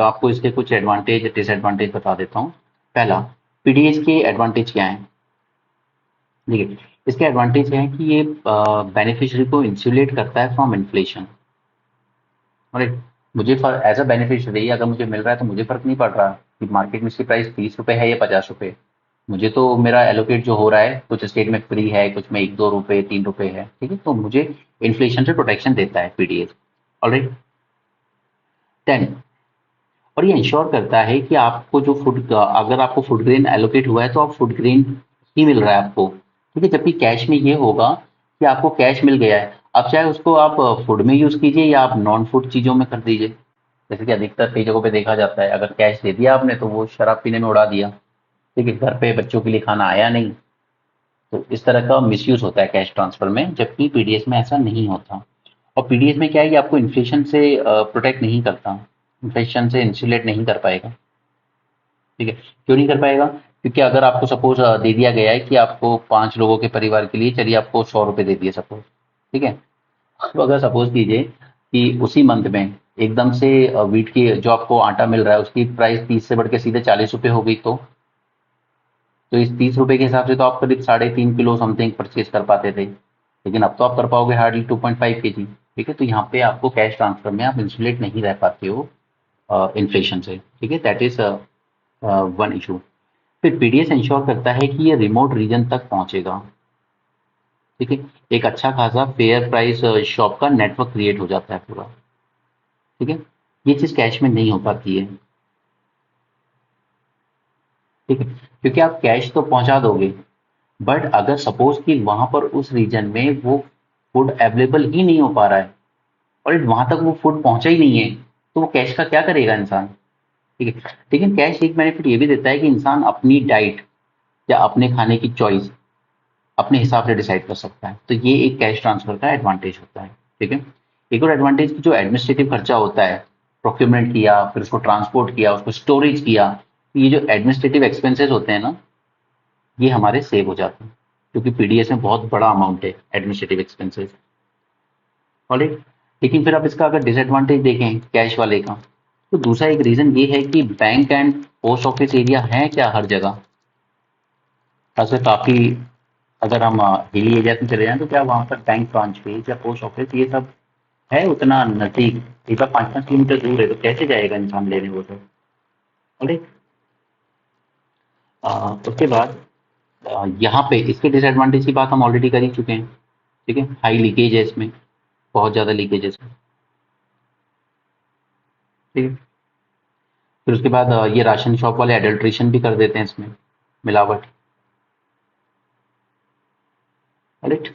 आपको इसके कुछ एडवांटेज डिसएडवांटेज बता देता हूँ। पहला, पीडीएस के एडवांटेज क्या है? देखिए, इसके एडवांटेज है कि ये बेनिफिशियरी को इंसुलेट करता है फ्रॉम इन्फ्लेशन। राइट। मुझे एज अ बेनिफिशियरी अगर मुझे मिल रहा है तो मुझे फर्क नहीं पड़ रहा कि मार्केट में इसकी प्राइस 30 रुपए है या 50 रुपए। मुझे तो मेरा एलोकेट जो हो रहा है कुछ स्टेट में फ्री है, कुछ में 1-2 रुपए 3 रुपए है, ठीक है, तो मुझे इन्फ्लेशन से प्रोटेक्शन देता है पीडीएस। ऑलराइट। देन, और ये इंश्योर करता है कि आपको जो अगर आपको फूड ग्रेन एलोकेट हुआ है तो आप फूड ग्रेन ही मिल रहा है आपको, ठीक है। जबकि कैश में ये होगा कि आपको कैश मिल गया है, अब चाहे उसको आप फूड में यूज कीजिए या आप नॉन फूड चीजों में कर दीजिए। जैसे कि अधिकतर कई जगहों पे देखा जाता है, अगर कैश दे दिया आपने तो वो शराब पीने में उड़ा दिया, ठीक है, घर पे बच्चों के लिए खाना आया नहीं। तो इस तरह का मिसयूज होता है कैश ट्रांसफर में, जबकि पीडीएस में ऐसा नहीं होता। और पीडीएस में क्या है कि आपको इन्फ्लेशन से प्रोटेक्ट नहीं करता, इन्फ्लेशन से इंसुलेट नहीं कर पाएगा, ठीक है। क्यों नहीं कर पाएगा? क्योंकि अगर आपको सपोज दे दिया गया है कि आपको 5 लोगों के परिवार के लिए चलिए आपको 100 रुपए दे दिए सपोज, ठीक है। तो अगर सपोज कीजिए कि उसी मंथ में एकदम से व्हीट की जो आपको आटा मिल रहा है उसकी प्राइस 30 से बढ़ के सीधे 40 रुपए हो गई, तो इस 30 रुपए के हिसाब से तो आप करीब 3.5 किलो समथिंग परचेज कर पाते थे, लेकिन अब तो आप कर पाओगे हार्डली 2.5 kg, ठीक है। तो यहाँ पे आपको कैश ट्रांसफर में आप इंसुलेट नहीं रह पाते हो इन्फ्लेशन से, ठीक है। That is one issue. फिर पीडीएस इंश्योर करता है कि ये रिमोट रीजन तक पहुंचेगा, ठीक है। एक अच्छा खासा फेयर प्राइस शॉप का नेटवर्क क्रिएट हो जाता है पूरा, ठीक है। ये चीज कैश में नहीं हो पाती है, ठीक है, क्योंकि आप कैश तो पहुंचा दोगे, बट अगर सपोज कि वहां पर उस रीजन में वो फूड अवेलेबल ही नहीं हो पा रहा है और वहां तक वो फूड पहुंचा ही नहीं है, तो वो कैश का क्या करेगा इंसान, ठीक है। लेकिन कैश एक बेनिफिट ये भी देता है कि इंसान अपनी डाइट या अपने खाने की चॉइस अपने हिसाब से डिसाइड कर सकता है, तो ये एक कैश ट्रांसफर का एडवांटेज होता है, ठीक है। एक और एडवांटेज जो एडमिनिस्ट्रेटिव खर्चा होता है, प्रोक्योरमेंट किया, फिर उसको ट्रांसपोर्ट किया, उसको स्टोरेज किया, ये जो एडमिनिस्ट्रेटिव एक्सपेंसेस होते हैं ना, ये हमारे सेव हो जाते हैं, क्योंकि पीडीएस में बहुत बड़ा अमाउंट है एडमिनिस्ट्रेटिव एक्सपेंसेस। ऑलराइट। लेकिन फिर आप इसका अगर डिसएडवांटेज देखें कैश वाले का, तो दूसरा एक रीजन ये है कि bank and post office area है क्या हर जगह, खासकर काफी, अगर हम हिली एरिया में चले जाएं तो क्या वहां पर बैंक ब्रांच पे या पोस्ट ऑफिस ये सब है उतना नजदीक? एक बार 5-5 किलोमीटर दूर है तो कैसे जाएगा इंसान लेने वो सब। राइट। उसके बाद यहाँ पे इसके डिसएडवांटेज की बात हम ऑलरेडी कर ही चुके हैं, ठीक है। हाई लीकेज है इसमें, बहुत ज्यादा लीकेजेस है, ठीक है। फिर उसके बाद ये राशन शॉप वाले एडल्ट्रेशन भी कर देते हैं इसमें, मिलावट। राइट।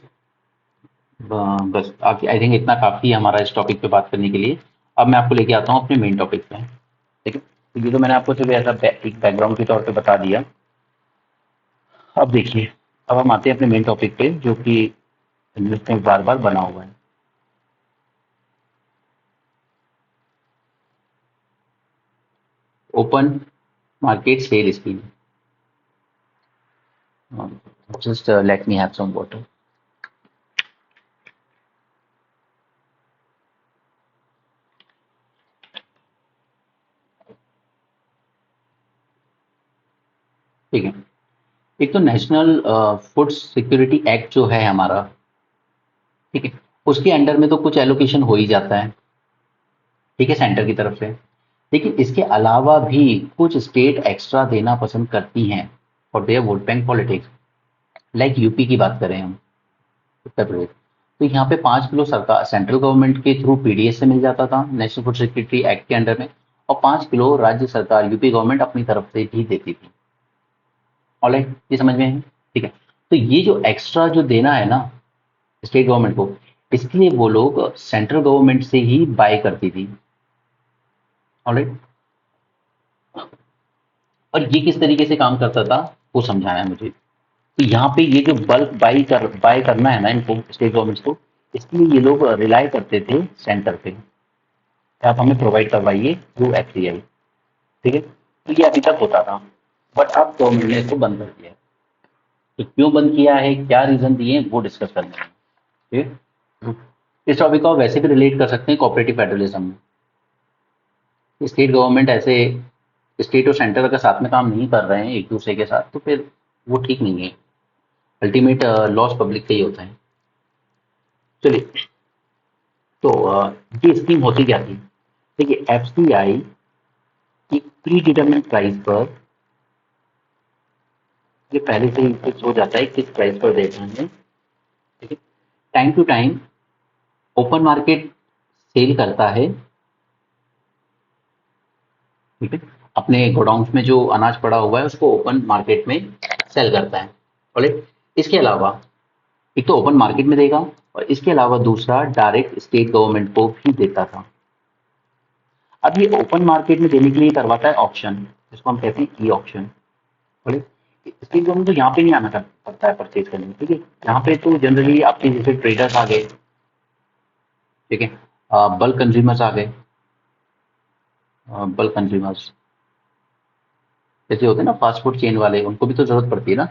बस आई थिंक इतना काफी है हमारा इस टॉपिक पे बात करने के लिए। अब मैं आपको लेके आता हूँ अपने मेन टॉपिक पे, ठीक है। तो ये तो मैंने आपको सिर्फ ऐसा एक बैकग्राउंड के तौर पे बता दिया। अब देखिए, अब हम आते हैं अपने मेन टॉपिक पे जो कि जिसमें बार बार बना हुआ है, open market sale scheme. Just let me have some water. ठीक है। एक तो नेशनल फूड सिक्योरिटी एक्ट जो है हमारा, ठीक है, उसके अंडर में तो कुछ एलोकेशन हो ही जाता है, ठीक है, सेंटर की तरफ से। लेकिन इसके अलावा भी कुछ स्टेट एक्स्ट्रा देना पसंद करती हैं for their vote bank politics. Like UP की बात करें हम, उत्तर प्रदेश, तो यहाँ पे 5 किलो सरकार सेंट्रल गवर्नमेंट के थ्रू पीडीएस से मिल जाता था नेशनल फूड सिक्योरिटी एक्ट के अंडर में, और 5 किलो राज्य सरकार यूपी गवर्नमेंट अपनी तरफ से भी देती थी। ऑलराइट, ये समझ में है, ठीक है। तो ये जो एक्स्ट्रा जो देना है ना स्टेट गवर्नमेंट को, इसके लिए वो लोग सेंट्रल गवर्नमेंट से ही बाय करती थी। ऑलराइट। और ये किस तरीके से काम करता था वो समझाना है मुझे। तो यहाँ पे ये जो बल्क बाय करना है ना इनको स्टेट गवर्नमेंट को, इसके लिए ये लोग रिलाई करते थे सेंटर पे, आप हमें प्रोवाइड करवाइए थ्रू एफसीआई, ठीक है। तो ये अभी तक होता था, बट अब गवर्नमेंट ने इसको बंद कर दिया है। तो क्यों बंद किया है, क्या रीजन दिए हैं, वो डिस्कस करना है, ठीक है। इस टॉपिक को आप वैसे भी रिलेट कर सकते हैं कोऑपरेटिव फेडरलिज्म में, स्टेट गवर्नमेंट ऐसे स्टेट और सेंटर अगर साथ में काम नहीं कर रहे हैं एक दूसरे के साथ तो फिर वो ठीक नहीं है। अल्टीमेट लॉस पब्लिक का ही होता है। चलिए, तो ये स्कीम होती क्या थी? देखिए, एफसीआई की प्री डिटरमिनेट प्राइस पर ये पहले से ही फिक्स हो जाता है किस प्राइस पर देना है। ठीक है, time to time open market sale करता है। ठीक है, अपने गोडाउन्स में जो अनाज पड़ा हुआ है उसको ओपन मार्केट में सेल करता है। और इसके अलावा एक तो ओपन मार्केट में देगा, और इसके अलावा दूसरा डायरेक्ट स्टेट गवर्नमेंट को भी देता था। अब ये ओपन मार्केट में देने के लिए करवाता है ऑक्शन, जिसको हम कहते हैं ई ऑक्शन। बोले स्टेट गवर्नमेंट तो यहाँ पे नहीं आना पड़ता है परचेज करने में। ठीक है, यहाँ पे तो जनरली आपके जैसे ट्रेडर्स आ गए, ठीक है, बल्क कंज्यूमर्स आ गए। बल्क कंज्यूमर्स जैसे होते हैं ना फास्ट फूड चेन वाले, उनको भी तो जरूरत पड़ती है ना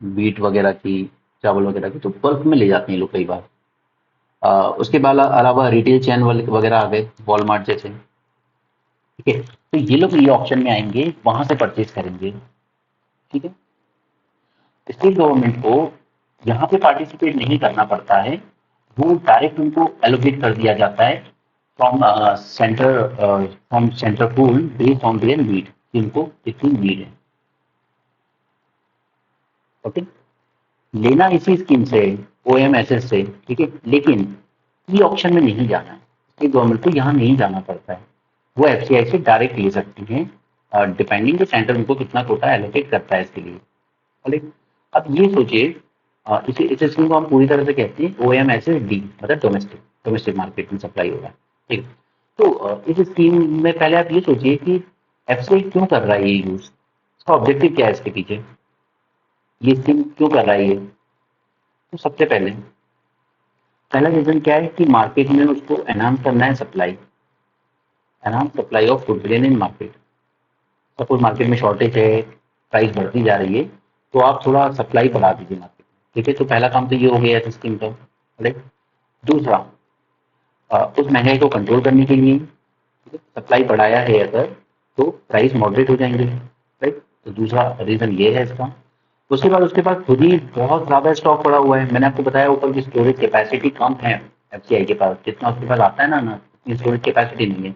वीट वगैरह की, चावल वगैरह की, तो बल्क में ले जाते हैं लोग कई बार। उसके बाद अलावा रिटेल चैन वाले वगैरह आ गए, वॉलमार्ट जैसे। ठीक है, तो ये लोग ये ऑप्शन में आएंगे, वहां से परचेज करेंगे। ठीक है, स्टेट गवर्नमेंट को यहाँ पे पार्टिसिपेट नहीं करना पड़ता है, वो डायरेक्ट उनको एलोकेट कर दिया जाता है from centre pool based on their need, जिनको जितनी नीड है। ओके, लेना इसी स्कीम से, ओएमएसएस से। ठीक है, लेकिन ई ऑप्शन में नहीं जाना है, स्टेट गवर्नमेंट को यहाँ नहीं जाना पड़ता है, वो एफसीआई से डायरेक्ट ले सकती है, डिपेंडिंग द सेंटर उनको कितना कोटा एलोकेट करता है इसके लिए। बोले अब ये सोचिए, इस स्कीम को हम पूरी तरह से कहते हैं ओएमएसएस-डी, मतलब डोमेस्टिक डोमेस्टिक मार्केट में सप्लाई होगा। ठीक है, तो इस स्कीम में पहले आप ये सोचिए कि एफसीआई क्यों कर रहा है ये यूज, इसका ऑब्जेक्टिव क्या है इसके पीछे, ये स्कीम क्यों कर रहा है ये। तो सबसे पहले पहला रीजन क्या है कि मार्केट में उसको एनहांस करना है supply, enhance supply of good grain in market. Suppose market में शॉर्टेज है, प्राइस बढ़ती जा रही है, तो आप थोड़ा सप्लाई बढ़ा दीजिए मार्केट में। ठीक है, तो पहला काम तो ये हो गया इस स्कीम का। राइट, दूसरा, उस महंगाई को कंट्रोल करने के लिए सप्लाई बढ़ाया है अगर, तो प्राइस मॉडरेट हो जाएंगे। राइट, तो दूसरा रीजन ये है इसका। उसके बाद उसके पास खुद ही बहुत ज्यादा स्टॉक पड़ा हुआ है, मैंने आपको बताया ऊपर की स्टोरेज कैपेसिटी कम है एफसीआई के पास, जितना उसके पास आता है ना उतनी स्टोरेज कैपेसिटी नहीं है।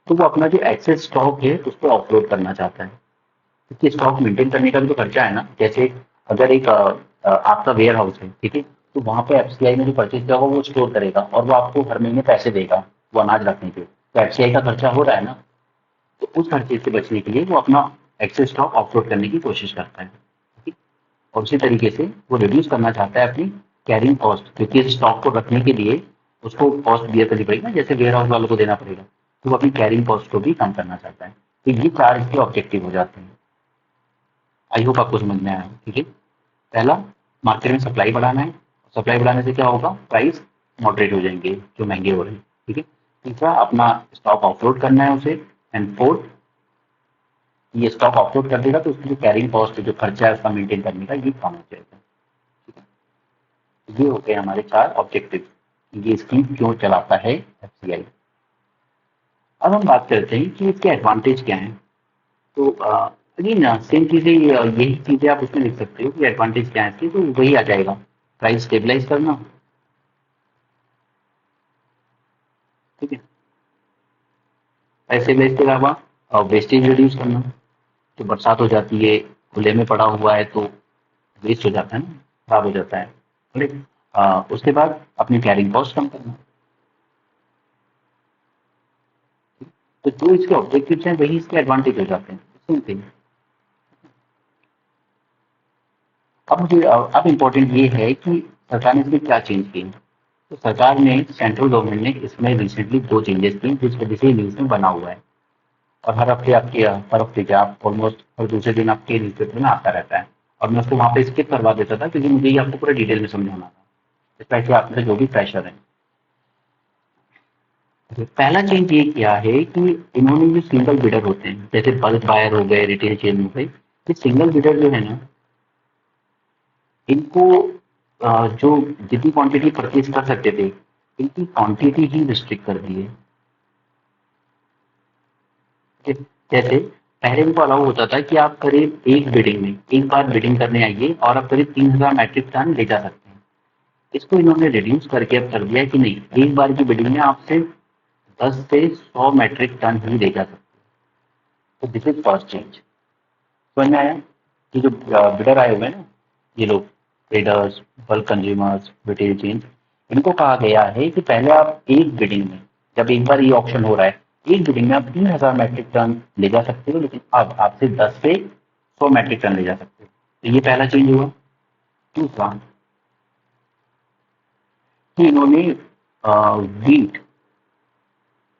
तो वो अपना जो एक्सेस स्टॉक है उसको ऑफलोड करना चाहता है, क्योंकि स्टॉक मेंटेन करने का भी तो खर्चा है ना। जैसे अगर एक आपका वेयर हाउस है, ठीक है, तो वहां पे एफसीआई ने जो परचेज किया होगा वो स्टोर करेगा, और वो आपको हर महीने पैसे देगा वो अनाज रखने के, तो एफसीआई का खर्चा हो रहा है ना। तो उस खर्चे से बचने के लिए वो अपना एक्सेस स्टॉक ऑफलोड करने की कोशिश करता है। ठीक है? और उसी तरीके से वो रिड्यूस करना चाहता है अपनी कैरिंग कॉस्ट, क्योंकि इस स्टॉक को रखने के लिए उसको कॉस्ट बियर करनी पड़ेगी ना, जैसे वेयर हाउस वालों को देना पड़ेगा, तो वो अपनी कैरिंग कॉस्ट को भी कम करना चाहता है। तो ये चार इसके ऑब्जेक्टिव हो जाते हैं। आई होप आपको समझ में आया। ठीक है, पहला, मार्केट में सप्लाई बढ़ाना है, सप्लाई बढ़ाने से क्या होगा, प्राइस मॉडरेट हो जाएंगे जो महंगे हो रहे हैं। ठीक है, तीसरा, अपना स्टॉक ऑफलोड करना है उसे। एंड फोर्थ, ये स्टॉक ऑफलोड कर देगा तो उसकी जो कैरिंग कॉस्ट, जो खर्चा है उसका मेंटेन करने का, ये कम हो जाएगा। ठीक है, ये होते हैं हमारे चार ऑब्जेक्टिव, ये स्कीम क्यों चलाता है एफसीआई। अब हम बात करते हैं कि इसके एडवांटेज क्या हैं। तो अगेन सेम चीजें, यही चीजें आप उसमें लिख सकते हो कि एडवांटेज क्या है इसके, तो वही आ जाएगा, प्राइस स्टेबलाइज करना। ठीक है, प्राइस स्टेबलाइज के अलावा वेस्टेज रिड्यूस करना, तो बरसात हो जाती है, खुले में पड़ा हुआ है तो वेस्ट हो जाता है ना, खराब हो जाता है। ठीक, उसके बाद अपनी कैरिंग कॉस्ट कम करना। तो जो इसके ऑब्जेक्टिव्स हैं वही इसके एडवांटेज हो जाते हैं, सेम थिंग। अब मुझे अब इम्पोर्टेंट ये है कि सरकार ने इसमें क्या चेंज किए। तो सरकार ने, सेंट्रल गवर्नमेंट ने इसमें रिसेंटली दो चेंजेस किए, जिस वजह से न्यूज में बना हुआ है। और हर हफ्ते आपके, हर हफ्ते क्या, आप ऑलमोस्ट हर दूसरे दिन आपके न्यूज़पेपर में आता रहता है। और मैं उसको वहाँ पे स्किप करवा देता था, क्योंकि मुझे ये आपको पूरा डिटेल में समझाना था, स्पेशली आप में जो भी प्रेशर है। तो पहला चेंज ये किया है कि इन्होंने जो सिंगल बिडर होते हैं, जैसे बल्क बायर हो गए, रिटेल चेन हो गई, ये सिंगल बिडर जो है ना, इनको जो जितनी क्वांटिटी परचेज कर सकते थे, इनकी क्वांटिटी ही रिस्ट्रिक्ट कर दी है। जैसे पहले इनको अलाउ होता था कि आप करीब एक बिडिंग में एक बार बिडिंग करने आइए और आप करीब 3,000 मैट्रिक टन ले जा सकते हैं। इसको इन्होंने रिड्यूस करके अब कर दिया है कि नहीं, एक बार की बिडिंग में आप सिर्फ 10 से 100 मैट्रिक टन ही ले जा सकते हैं। तो दिस इज फर्स्ट चेंज। समझ में आया कि जो बिडर आए हुए हैं ना, ये लोग traders, bulk consumers, retail change, इनको कहा गया है कि पहले आप एक बिडिंग में, जब एक बार ये ऑप्शन हो रहा है, एक बिडिंग में आप 3,000 मैट्रिक टन ले जा सकते हो, लेकिन अब आप सिर्फ 10 से 100 मैट्रिक टन ले जा सकते हो। तो ये पहला चेंज हुआ। दूसरा कि इन्होंने व्हीट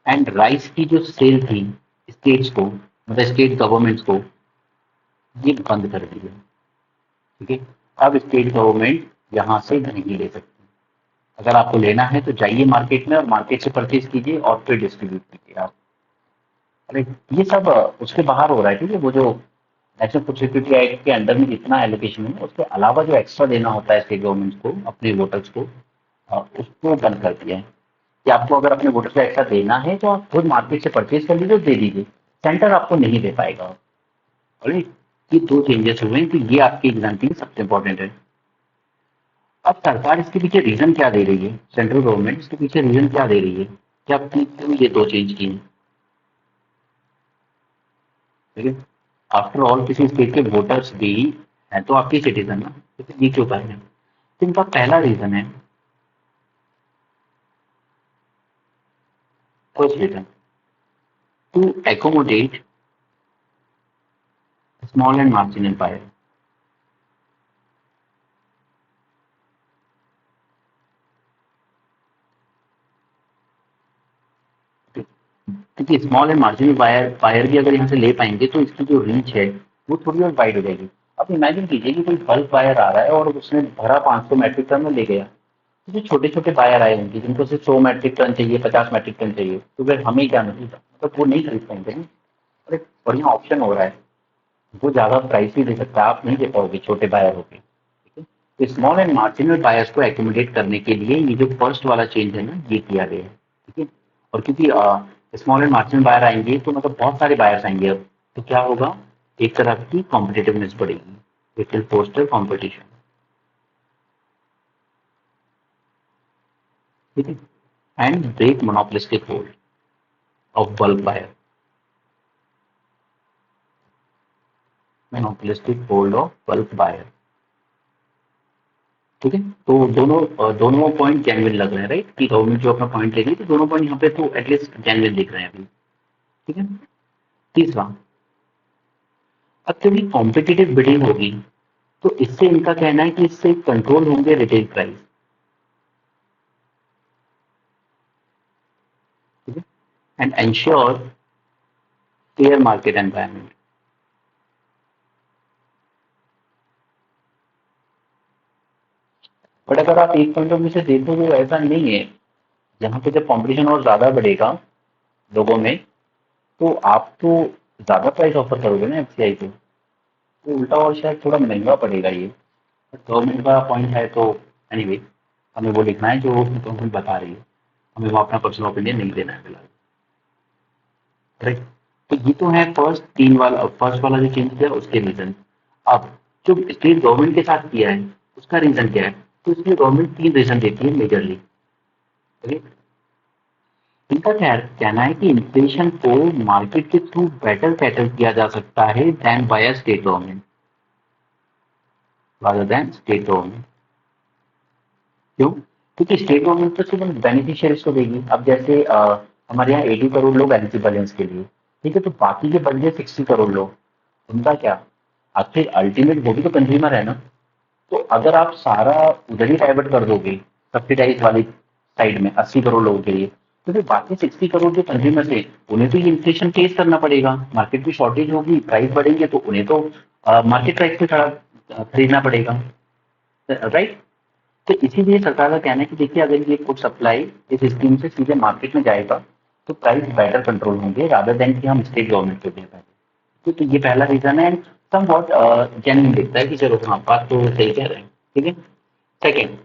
एंड राइस की जो सेल थी स्टेट्स को, मतलब स्टेट गवर्नमेंट्स को, ये बंद कर दी है। ठीक है, अब स्टेट गवर्नमेंट यहाँ से नहीं ले सकती। अगर आपको लेना है तो जाइए मार्केट में और मार्केट से परचेज कीजिए और फिर डिस्ट्रीब्यूट कीजिए आप। अरे ये सब उसके बाहर हो रहा है। ठीक है, वो जो नेशनल फूड सिक्योरिटी एक्ट के अंडर में जितना एलोकेशन है, उसके अलावा जो एक्स्ट्रा देना होता है स्टेट गवर्नमेंट को अपने वोटर्स को, उसको बंद कर दिया है कि आपको अगर अपने वोटर्स को एक्स्ट्रा देना है तो आप खुद मार्केट से परचेज कर लीजिए, दे दीजिए, सेंटर आपको नहीं दे पाएगा। राइट, ये दो चेंजेस हुए हैं, तो ये आपकी एग्जाम के लिए सबसे इंपॉर्टेंट है। अब सरकार इसके पीछे रीजन क्या दे रही है, सेंट्रल गवर्नमेंट इसके पीछे रीजन क्या दे रही है कि आप क्यों ये दो चेंज किए हैं। ठीक है, आफ्टर ऑल किसी स्टेट के वोटर्स भी हैं तो आपके सिटीजन ना, तो ये क्यों कर रहे हैं। तो इनका पहला रीजन है, first reason, to accommodate small and marginal buyer. क्योंकि small and marginal buyer buyer भी अगर यहाँ से ले पाएंगे तो इसकी जो रीच है वो थोड़ी और वाइड हो जाएगी। अब इमेजिन कीजिए कि कोई बल्क बायर आ रहा है और उसने भरा 500 मैट्रिक टन में ले गया, तो जो छोटे छोटे बायर आए होंगे जिनको सिर्फ 100 मैट्रिक टन चाहिए, 50 मैट्रिक टन चाहिए, तो फिर हमें क्या मिलेगा, मतलब वो नहीं खरीद पाएंगे ना। और एक बढ़िया ऑप्शन हो रहा है, वो ज्यादा प्राइस भी दे सकता है, आप नहीं दे पाओगे छोटे बायर होके। ठीक है, तो स्मॉल एंड मार्जिनल बायर्स को एकोमोडेट करने के लिए ये जो फर्स्ट वाला चेंज है ना, ये किया गया है। ठीक है, और क्योंकि स्मॉल एंड मार्जिनल बायर आएंगे तो मतलब बहुत सारे बायर्स आएंगे अब, तो क्या होगा, एक तरह की कॉम्पिटिटिवनेस बढ़ेगी, इट विल फोस्टर कॉम्पिटिशन। ठीक है, and break monopolistic hold of bulk buyer, monopolistic hold of bulk buyer. ठीक है, तो दोनों पॉइंट जेन्युइन लग रहे हैं, राइट, कि गवर्नमेंट जो अपना पॉइंट ले रही है, तो दोनों पॉइंट यहाँ पे तो एटलीस्ट जेन्युइन दिख रहे हैं अभी। ठीक है, तीसरा, अब जब ये कॉम्पिटिटिव बिडिंग होगी तो इससे इनका कहना है कि इससे कंट्रोल होंगे रिटेल प्राइस। ठीक है, and ensure fair market environment. But अगर आप एक पॉइंट ऑफ व्यू से देखो तो ऐसा नहीं है। यहाँ पे जब कंपटीशन और ज्यादा बढ़ेगा लोगों में, तो आप तो ज्यादा प्राइस ऑफर करोगे ना एफसीआई को, तो उल्टा और शायद थोड़ा महंगा पड़ेगा ये। गवर्नमेंट का पॉइंट है तो एनीवे, हमें वो लिखना है जो गवर्नमेंट बता रही है, हमें वो अपना पर्सनल ओपिनियन नहीं देना है फिलहाल। राइट, तो ये तो है फर्स्ट तीन वाला, फर्स्ट वाला जो चेंज किया उसके रीजन। अब जो स्टेट गवर्नमेंट के साथ किया है उसका रीजन क्या है, तो इसलिए गवर्नमेंट तीन रीजन देती है मेजरली। इनका कहना है कि इन्फ्लेशन को मार्केट के थ्रू बेटर कैटर किया जा सकता है then by state government, rather than state government. क्यों, क्योंकि स्टेट गवर्नमेंट तो सिर्फ बेनिफिशियरीज को देगी। अब जैसे हमारे यहाँ 80 करोड़ लोग एलिजिबल हैं इसके लिए, ठीक है, तो बाकी के बन गए 60 करोड़ लोग, उनका क्या, आखिर अल्टीमेट वो भी तो कंज्यूमर है ना। तो अगर आप सारा उधर ही डाइवर्ट कर दोगे सब्सिडाइज वाली साइड में 80 करोड़ लोगों के लिए, तो फिर बाकी 60 करोड़ जो कंज्यूमर है उन्हें तो ये इन्फ्लेशन फेस करना पड़ेगा, मार्केट की शॉर्टेज होगी, प्राइस बढ़ेंगे तो उन्हें तो मार्केट प्राइस पे खरीदना पड़ेगा। राइट, तो इसीलिए सरकार का कहना है कि देखिए अगर ये फूड सप्लाई इस स्कीम से सीधे मार्केट में जाएगा तो प्राइस बेटर कंट्रोल होंगे रादर देन कि हम स्टेट गवर्नमेंट को दे पाए। तो ये पहला रीजन है, सम बहुत जेन्युइन दिखता है कि चलो हाँ बात तो सही कह रहे हैं। ठीक है, सेकेंड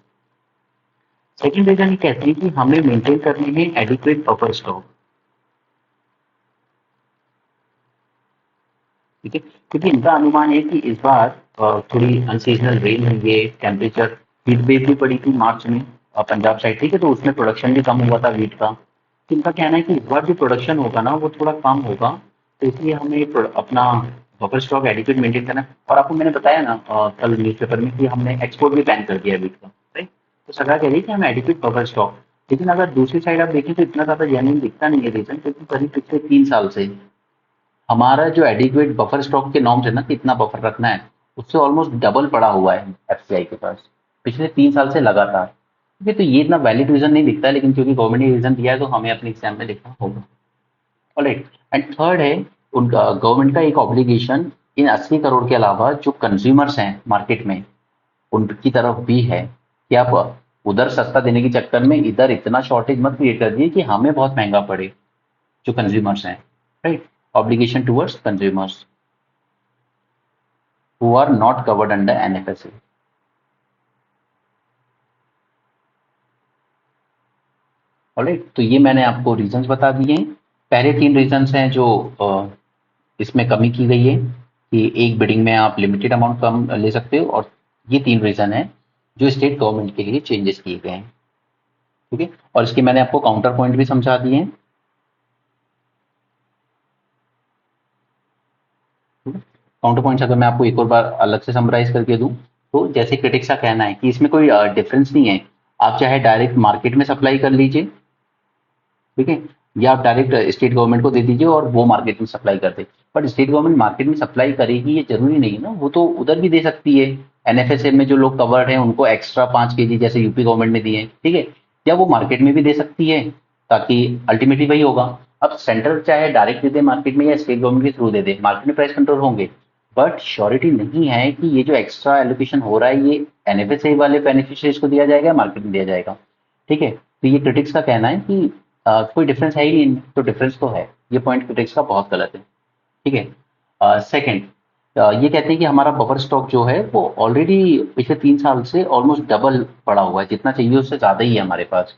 सेकेंड रीजन ये कहती है कि हमें मेंटेन करने में एडिक्वेट बफर स्टॉक। ठीक है, क्योंकि इनका अनुमान है कि इस बार थोड़ी अनसीजनल रेन हुई है, टेम्परेचर हीट वेव भी पड़ी थी मार्च में पंजाब साइड, ठीक है, तो उसमें प्रोडक्शन भी कम हुआ था वीट का। तो इनका कहना है कि इस बार जो प्रोडक्शन होगा ना वो थोड़ा कम होगा, तो इसलिए हमें अपना बफर स्टॉक एडिक्वेट मेंटेन करना है। और आपको मैंने बताया ना कल न्यूज़पेपर में कि हमने एक्सपोर्ट भी बैन कर दिया वीट का, राइट। तो सरकार कह रही है कि हम एडिक्वेट बफर स्टॉक, लेकिन अगर दूसरी साइड आप देखें तो इतना ज़्यादा जेन्युइन दिखता नहीं है रीजन, क्योंकि करीब पिछले 3 साल से हमारा जो एडिक्वेट बफर स्टॉक के नॉर्म्स है ना, कितना बफर रखना है, उससे ऑलमोस्ट डबल पड़ा हुआ है एफसीआई के पास पिछले 3 साल से लगातार। ठीक है, तो ये इतना वैलिड रीजन नहीं दिखता है, लेकिन क्योंकि गवर्नमेंट ने रीजन दिया है तो हमें अपने एग्जाम में लिखना होगा। ऑलराइट, एंड थर्ड है उनका गवर्नमेंट का एक ऑब्लिगेशन इन 80 करोड़ के अलावा जो कंज्यूमर्स हैं मार्केट में उनकी तरफ भी है कि आप उधर सस्ता देने के चक्कर में इधर इतना शॉर्टेज मत क्रिएट कर दिए कि हमें बहुत महंगा पड़े, जो कंज्यूमर्स हैं, right. Obligation towards consumers who are not covered under NFSA. Alright, तो ये मैंने आपको रीजंस बता दिए हैं। पहले 3 रीजंस हैं जो इसमें कमी की गई है कि एक बिडिंग में आप लिमिटेड अमाउंट कम ले सकते हो, और ये 3 रीजन है जो स्टेट गवर्नमेंट के लिए चेंजेस किए गए हैं। ठीक है, और इसके मैंने आपको काउंटर पॉइंट भी समझा दिए हैं। काउंटर पॉइंट्स अगर मैं आपको एक और बार अलग से समराइज करके दूं, तो जैसे क्रिटिक्स का कहना है कि इसमें कोई डिफरेंस नहीं है, आप चाहे डायरेक्ट मार्केट में सप्लाई कर लीजिए, ठीक है, या आप डायरेक्ट स्टेट गवर्नमेंट को दे दीजिए और वो मार्केट में सप्लाई कर दे। बट स्टेट गवर्नमेंट मार्केट में सप्लाई करेगी ये जरूरी नहीं है ना, वो तो उधर भी दे सकती है। एनएफएसए में जो लोग कवर्ड हैं उनको एक्स्ट्रा 5 केजी जैसे यूपी गवर्नमेंट ने दिए हैं, ठीक है, या वो मार्केट में भी दे सकती है, ताकि अल्टीमेटली वही होगा। अब सेंटर चाहे डायरेक्ट दे दे मार्केट में या स्टेट गवर्नमेंट के थ्रू दे दे, मार्केट में प्राइस कंट्रोल होंगे, बट श्योरिटी नहीं है कि ये जो एक्स्ट्रा एलोकेशन हो रहा है ये एनएफएसए वाले बेनिफिशियरीज को दिया जाएगा या मार्केट में दिया जाएगा। ठीक है, तो ये क्रिटिक्स का कहना है कि कोई डिफरेंस है ही नहीं, तो डिफरेंस तो है, ये पॉइंट क्रिटिक्स का बहुत गलत है। ठीक है, सेकंड, ये कहते हैं कि हमारा बफर स्टॉक जो है वो ऑलरेडी पिछले 3 साल से ऑलमोस्ट डबल पड़ा हुआ है, जितना चाहिए उससे ज्यादा ही है हमारे पास।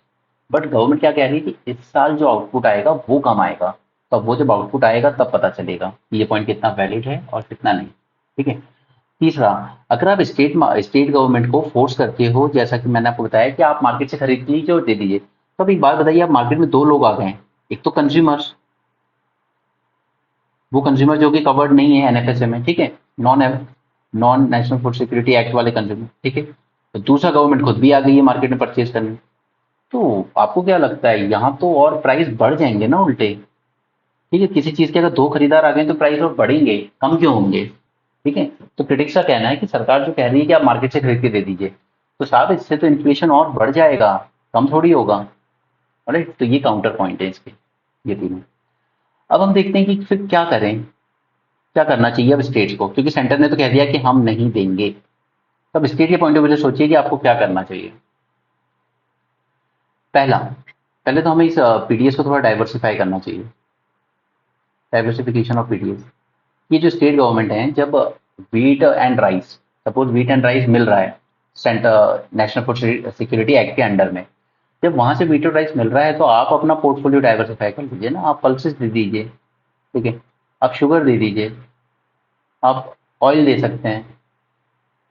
बट गवर्नमेंट क्या कह रही है कि इस साल जो आउटपुट आएगा वो कम आएगा, तो वो जब आउटपुट आएगा तब पता चलेगा कि ये पॉइंट कितना वैलिड है और कितना नहीं। ठीक है, तीसरा, अगर आप स्टेट गवर्नमेंट को फोर्स करते हो, जैसा कि मैंने आपको बताया कि आप मार्केट से खरीद लीजिए और दे दीजिए, तो अब एक बात बताइए, आप मार्केट में दो लोग आ गए हैं, एक तो कंज्यूमर्स, वो कंज्यूमर जो कि कवर्ड नहीं है एनएफएसए में, ठीक है, non non national food security act वाले कंज्यूमर, ठीक है, तो दूसरा गवर्नमेंट खुद भी आ गई है मार्केट में परचेज करने। तो आपको क्या लगता है, यहाँ तो और प्राइस बढ़ जाएंगे ना उल्टे। ठीक है, किसी चीज के अगर दो खरीदार आ गए तो प्राइस और बढ़ेंगे, कम क्यों होंगे। ठीक है, तो क्रिटिक्स का कहना है कि सरकार जो कह रही है कि आप मार्केट से खरीद के दे दीजिए, तो साहब इससे तो इन्फ्लेशन और बढ़ जाएगा, कम थोड़ी होगा। राइट, तो ये काउंटर पॉइंट है इसके, ये तीनों। अब हम देखते हैं कि फिर क्या करें, क्या करना चाहिए अब स्टेट्स को, क्योंकि सेंटर ने तो कह दिया कि हम नहीं देंगे। तब स्टेट के पॉइंट ऑफ व्यू से सोचिए कि आपको क्या करना चाहिए। पहला, पहले तो हमें इस पीडीएस को थोड़ा डाइवर्सिफाई करना चाहिए, डाइवर्सिफिकेशन ऑफ पीडीएस। ये जो स्टेट गवर्नमेंट है, जब wheat and rice, suppose wheat and rice mill रहा है centre national food security act के अंडर में, जब वहां से वीट और राइस मिल रहा है तो आप अपना पोर्टफोलियो डाइवर्सिफाई कर लीजिए ना, आप पल्सेस दे दीजिए, ठीक है, आप शुगर दे दीजिए, आप ऑयल दे सकते हैं,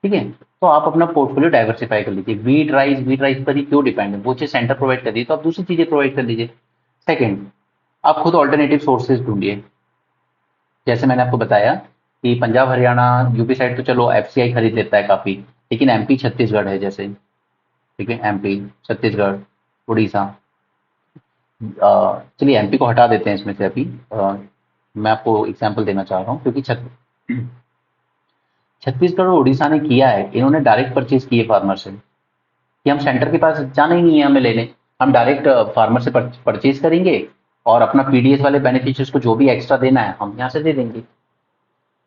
ठीक है, तो आप अपना पोर्टफोलियो डाइवर्सिफाई कर लीजिए। वीट राइस पर ही क्यों डिपेंड है, वो चीज सेंटर प्रोवाइड कर दी तो आप दूसरी चीजें प्रोवाइड कर लीजिए। सेकंड, आप खुद ऑल्टरनेटिव सोर्सेज ढूंढिए, जैसे मैंने आपको बताया कि पंजाब हरियाणा यूपी साइड तो चलो एफसीआई खरीद लेता है काफी, लेकिन एमपी छत्तीसगढ़ है जैसे, ठीक है, एमपी छत्तीसगढ़ उड़ीसा, चलिए एमपी को हटा देते हैं इसमें से अभी, मैं आपको एग्जांपल देना चाह रहा हूँ, क्योंकि छत्तीसगढ़ और उड़ीसा ने किया है, इन्होंने डायरेक्ट परचेज किए फार्मर से, कि हम सेंटर के पास जाना ही नहीं है हमें लेने, हम डायरेक्ट फार्मर से परचेज करेंगे और अपना पीडीएस वाले बेनिफिशियर्स को जो भी एक्स्ट्रा देना है हम यहाँ से दे देंगे।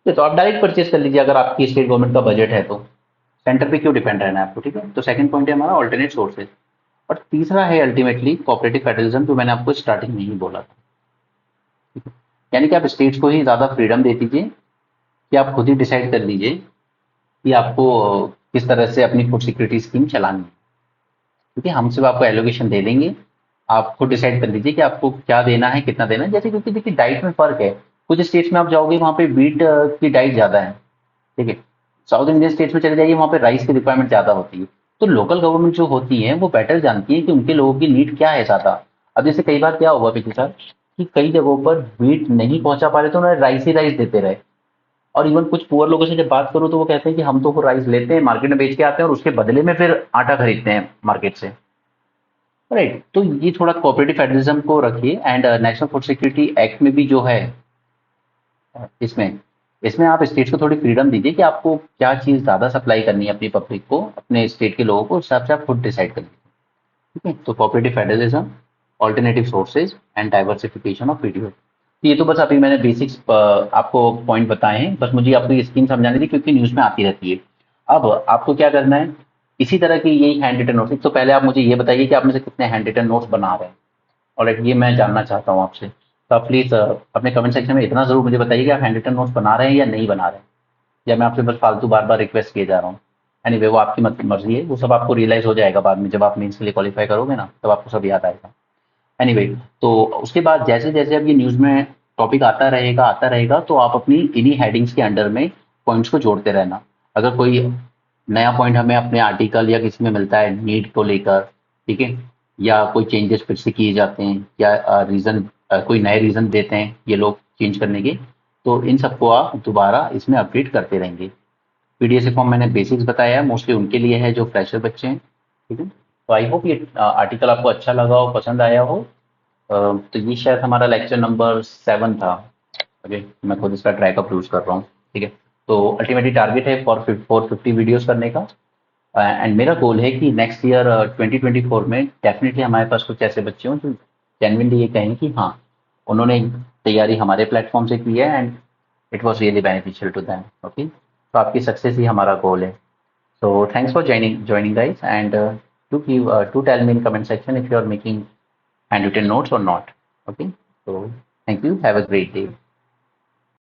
तो आप डायरेक्ट परचेज कर लीजिए अगर आपकी स्टेट गवर्नमेंट का बजट है तो, सेंटर पे क्यों डिपेंड रहना है आपको। ठीक है, तो सेकंड पॉइंट है हमारा ऑल्टरनेट सोर्सेज। और तीसरा है अल्टीमेटली कोऑपरेटिव फेडरलिज्म, जो मैंने आपको स्टार्टिंग में ही बोला था, ठीक है, यानी कि आप स्टेट्स को ही ज्यादा फ्रीडम दे दीजिए कि आप खुद ही डिसाइड कर लीजिए कि आपको किस तरह से अपनी फूड सिक्योरिटी स्कीम चलानी है। ठीक है, हम सिर्फ आपको एलोकेशन दे देंगे, आप खुद डिसाइड कर लीजिए कि आपको क्या देना है कितना देना है, जैसे क्योंकि देखिए डाइट में फर्क है, कुछ स्टेट्स में आप जाओगे वहाँ पे व्हीट की डाइट ज़्यादा है, ठीक है। साउथ इंडियन स्टेट्स में चले जाइए, वहाँ पे राइस की रिक्वायरमेंट ज़्यादा होती है। तो लोकल गवर्नमेंट जो होती है वो बेटर जानती है कि उनके लोगों की नीड क्या है ज़्यादा। अब जैसे कई बार क्या हुआ पिछले साल कि कई जगहों पर व्हीट नहीं पहुंचा पा रहे तो उन्होंने राइस ही राइस देते रहे। और इवन कुछ पुअर लोगों से जब बात करो तो वो कहते हैं कि हम तो वो राइस लेते हैं, मार्केट में बेच के आते हैं और उसके बदले में फिर आटा खरीदते हैं मार्केट से। राइट, तो ये थोड़ा कोऑपरेटिव फेडरलिज्म को रखिए। And national food security act में भी जो है, इसमें इसमें आप स्टेट्स को थोड़ी फ्रीडम दीजिए कि आपको क्या चीज़ ज़्यादा सप्लाई करनी है अपनी पब्लिक को, अपने स्टेट के लोगों को, उस हिसाब से आप खुद डिसाइड करिए। ठीक है, तो cooperative federalism, alternative sources and diversification of video. ये तो बस अभी मैंने बेसिक्स आपको पॉइंट बताए हैं, बस मुझे आपको ये स्कीम समझानी थी क्योंकि न्यूज़ में आती रहती है। अब आपको क्या करना है, इसी तरह की यही हैंड रिटन नोट्स, तो पहले आप मुझे ये बताइए कि आप में से कितने हैंड रिटन नोट्स बना रहे हैं। और ये मैं जानना चाहता हूँ आपसे, तो आप प्लीज़ अपने कमेंट सेक्शन में इतना ज़रूर मुझे बताइए कि आप हैंड रिटन नोट्स बना रहे हैं या नहीं बना रहे हैं, या मैं आपसे बस फालतू बार बार रिक्वेस्ट किए जा रहा हूँ। एनीवे वो आपकी मर्जी है, वो सब आपको रियलाइज़ हो जाएगा बाद में जब आप मेंस के लिए क्वालिफाई करोगे ना, तब आपको सब याद आएगा। एनीवे, तो उसके बाद जैसे जैसे अब ये न्यूज़ में टॉपिक आता रहेगा तो आप अपनी इन्हीं हेडिंग्स के अंडर में पॉइंट्स को जोड़ते रहना। अगर कोई नया पॉइंट हमें अपने आर्टिकल या किसी में मिलता है नीड को लेकर, ठीक है, या कोई चेंजेस फिर से किए जाते हैं, या रीज़न कोई नए रीज़न देते हैं ये लोग चेंज करने के, तो इन सबको आप दोबारा इसमें अपडेट करते रहेंगे। पीडीएफ फॉर्म मैंने बेसिक्स बताया है, मोस्टली उनके लिए है जो फ्रेशर बच्चे हैं, ठीक है। तो आई होप ये आर्टिकल आपको अच्छा लगा हो, पसंद आया हो। तो ये शायद हमारा लेक्चर नंबर 7 था। ओके, मैं खुद इसका ट्रैक अप्रूव कर रहा हूँ, ठीक है। तो अल्टीमेटली टारगेट है 450 वीडियोस करने का। एंड मेरा गोल है कि नेक्स्ट ईयर 2024 में डेफिनेटली हमारे पास कुछ ऐसे बच्चे हों जो जेनविनली ये कहें कि हाँ, उन्होंने तैयारी हमारे प्लेटफॉर्म से की है and it was really beneficial to them. Okay, तो आपकी सक्सेस ही हमारा गोल है। So thanks for joining guys, and do tell me in comment section if you are making handwritten notes or not. Okay, so thank you. Have a great day.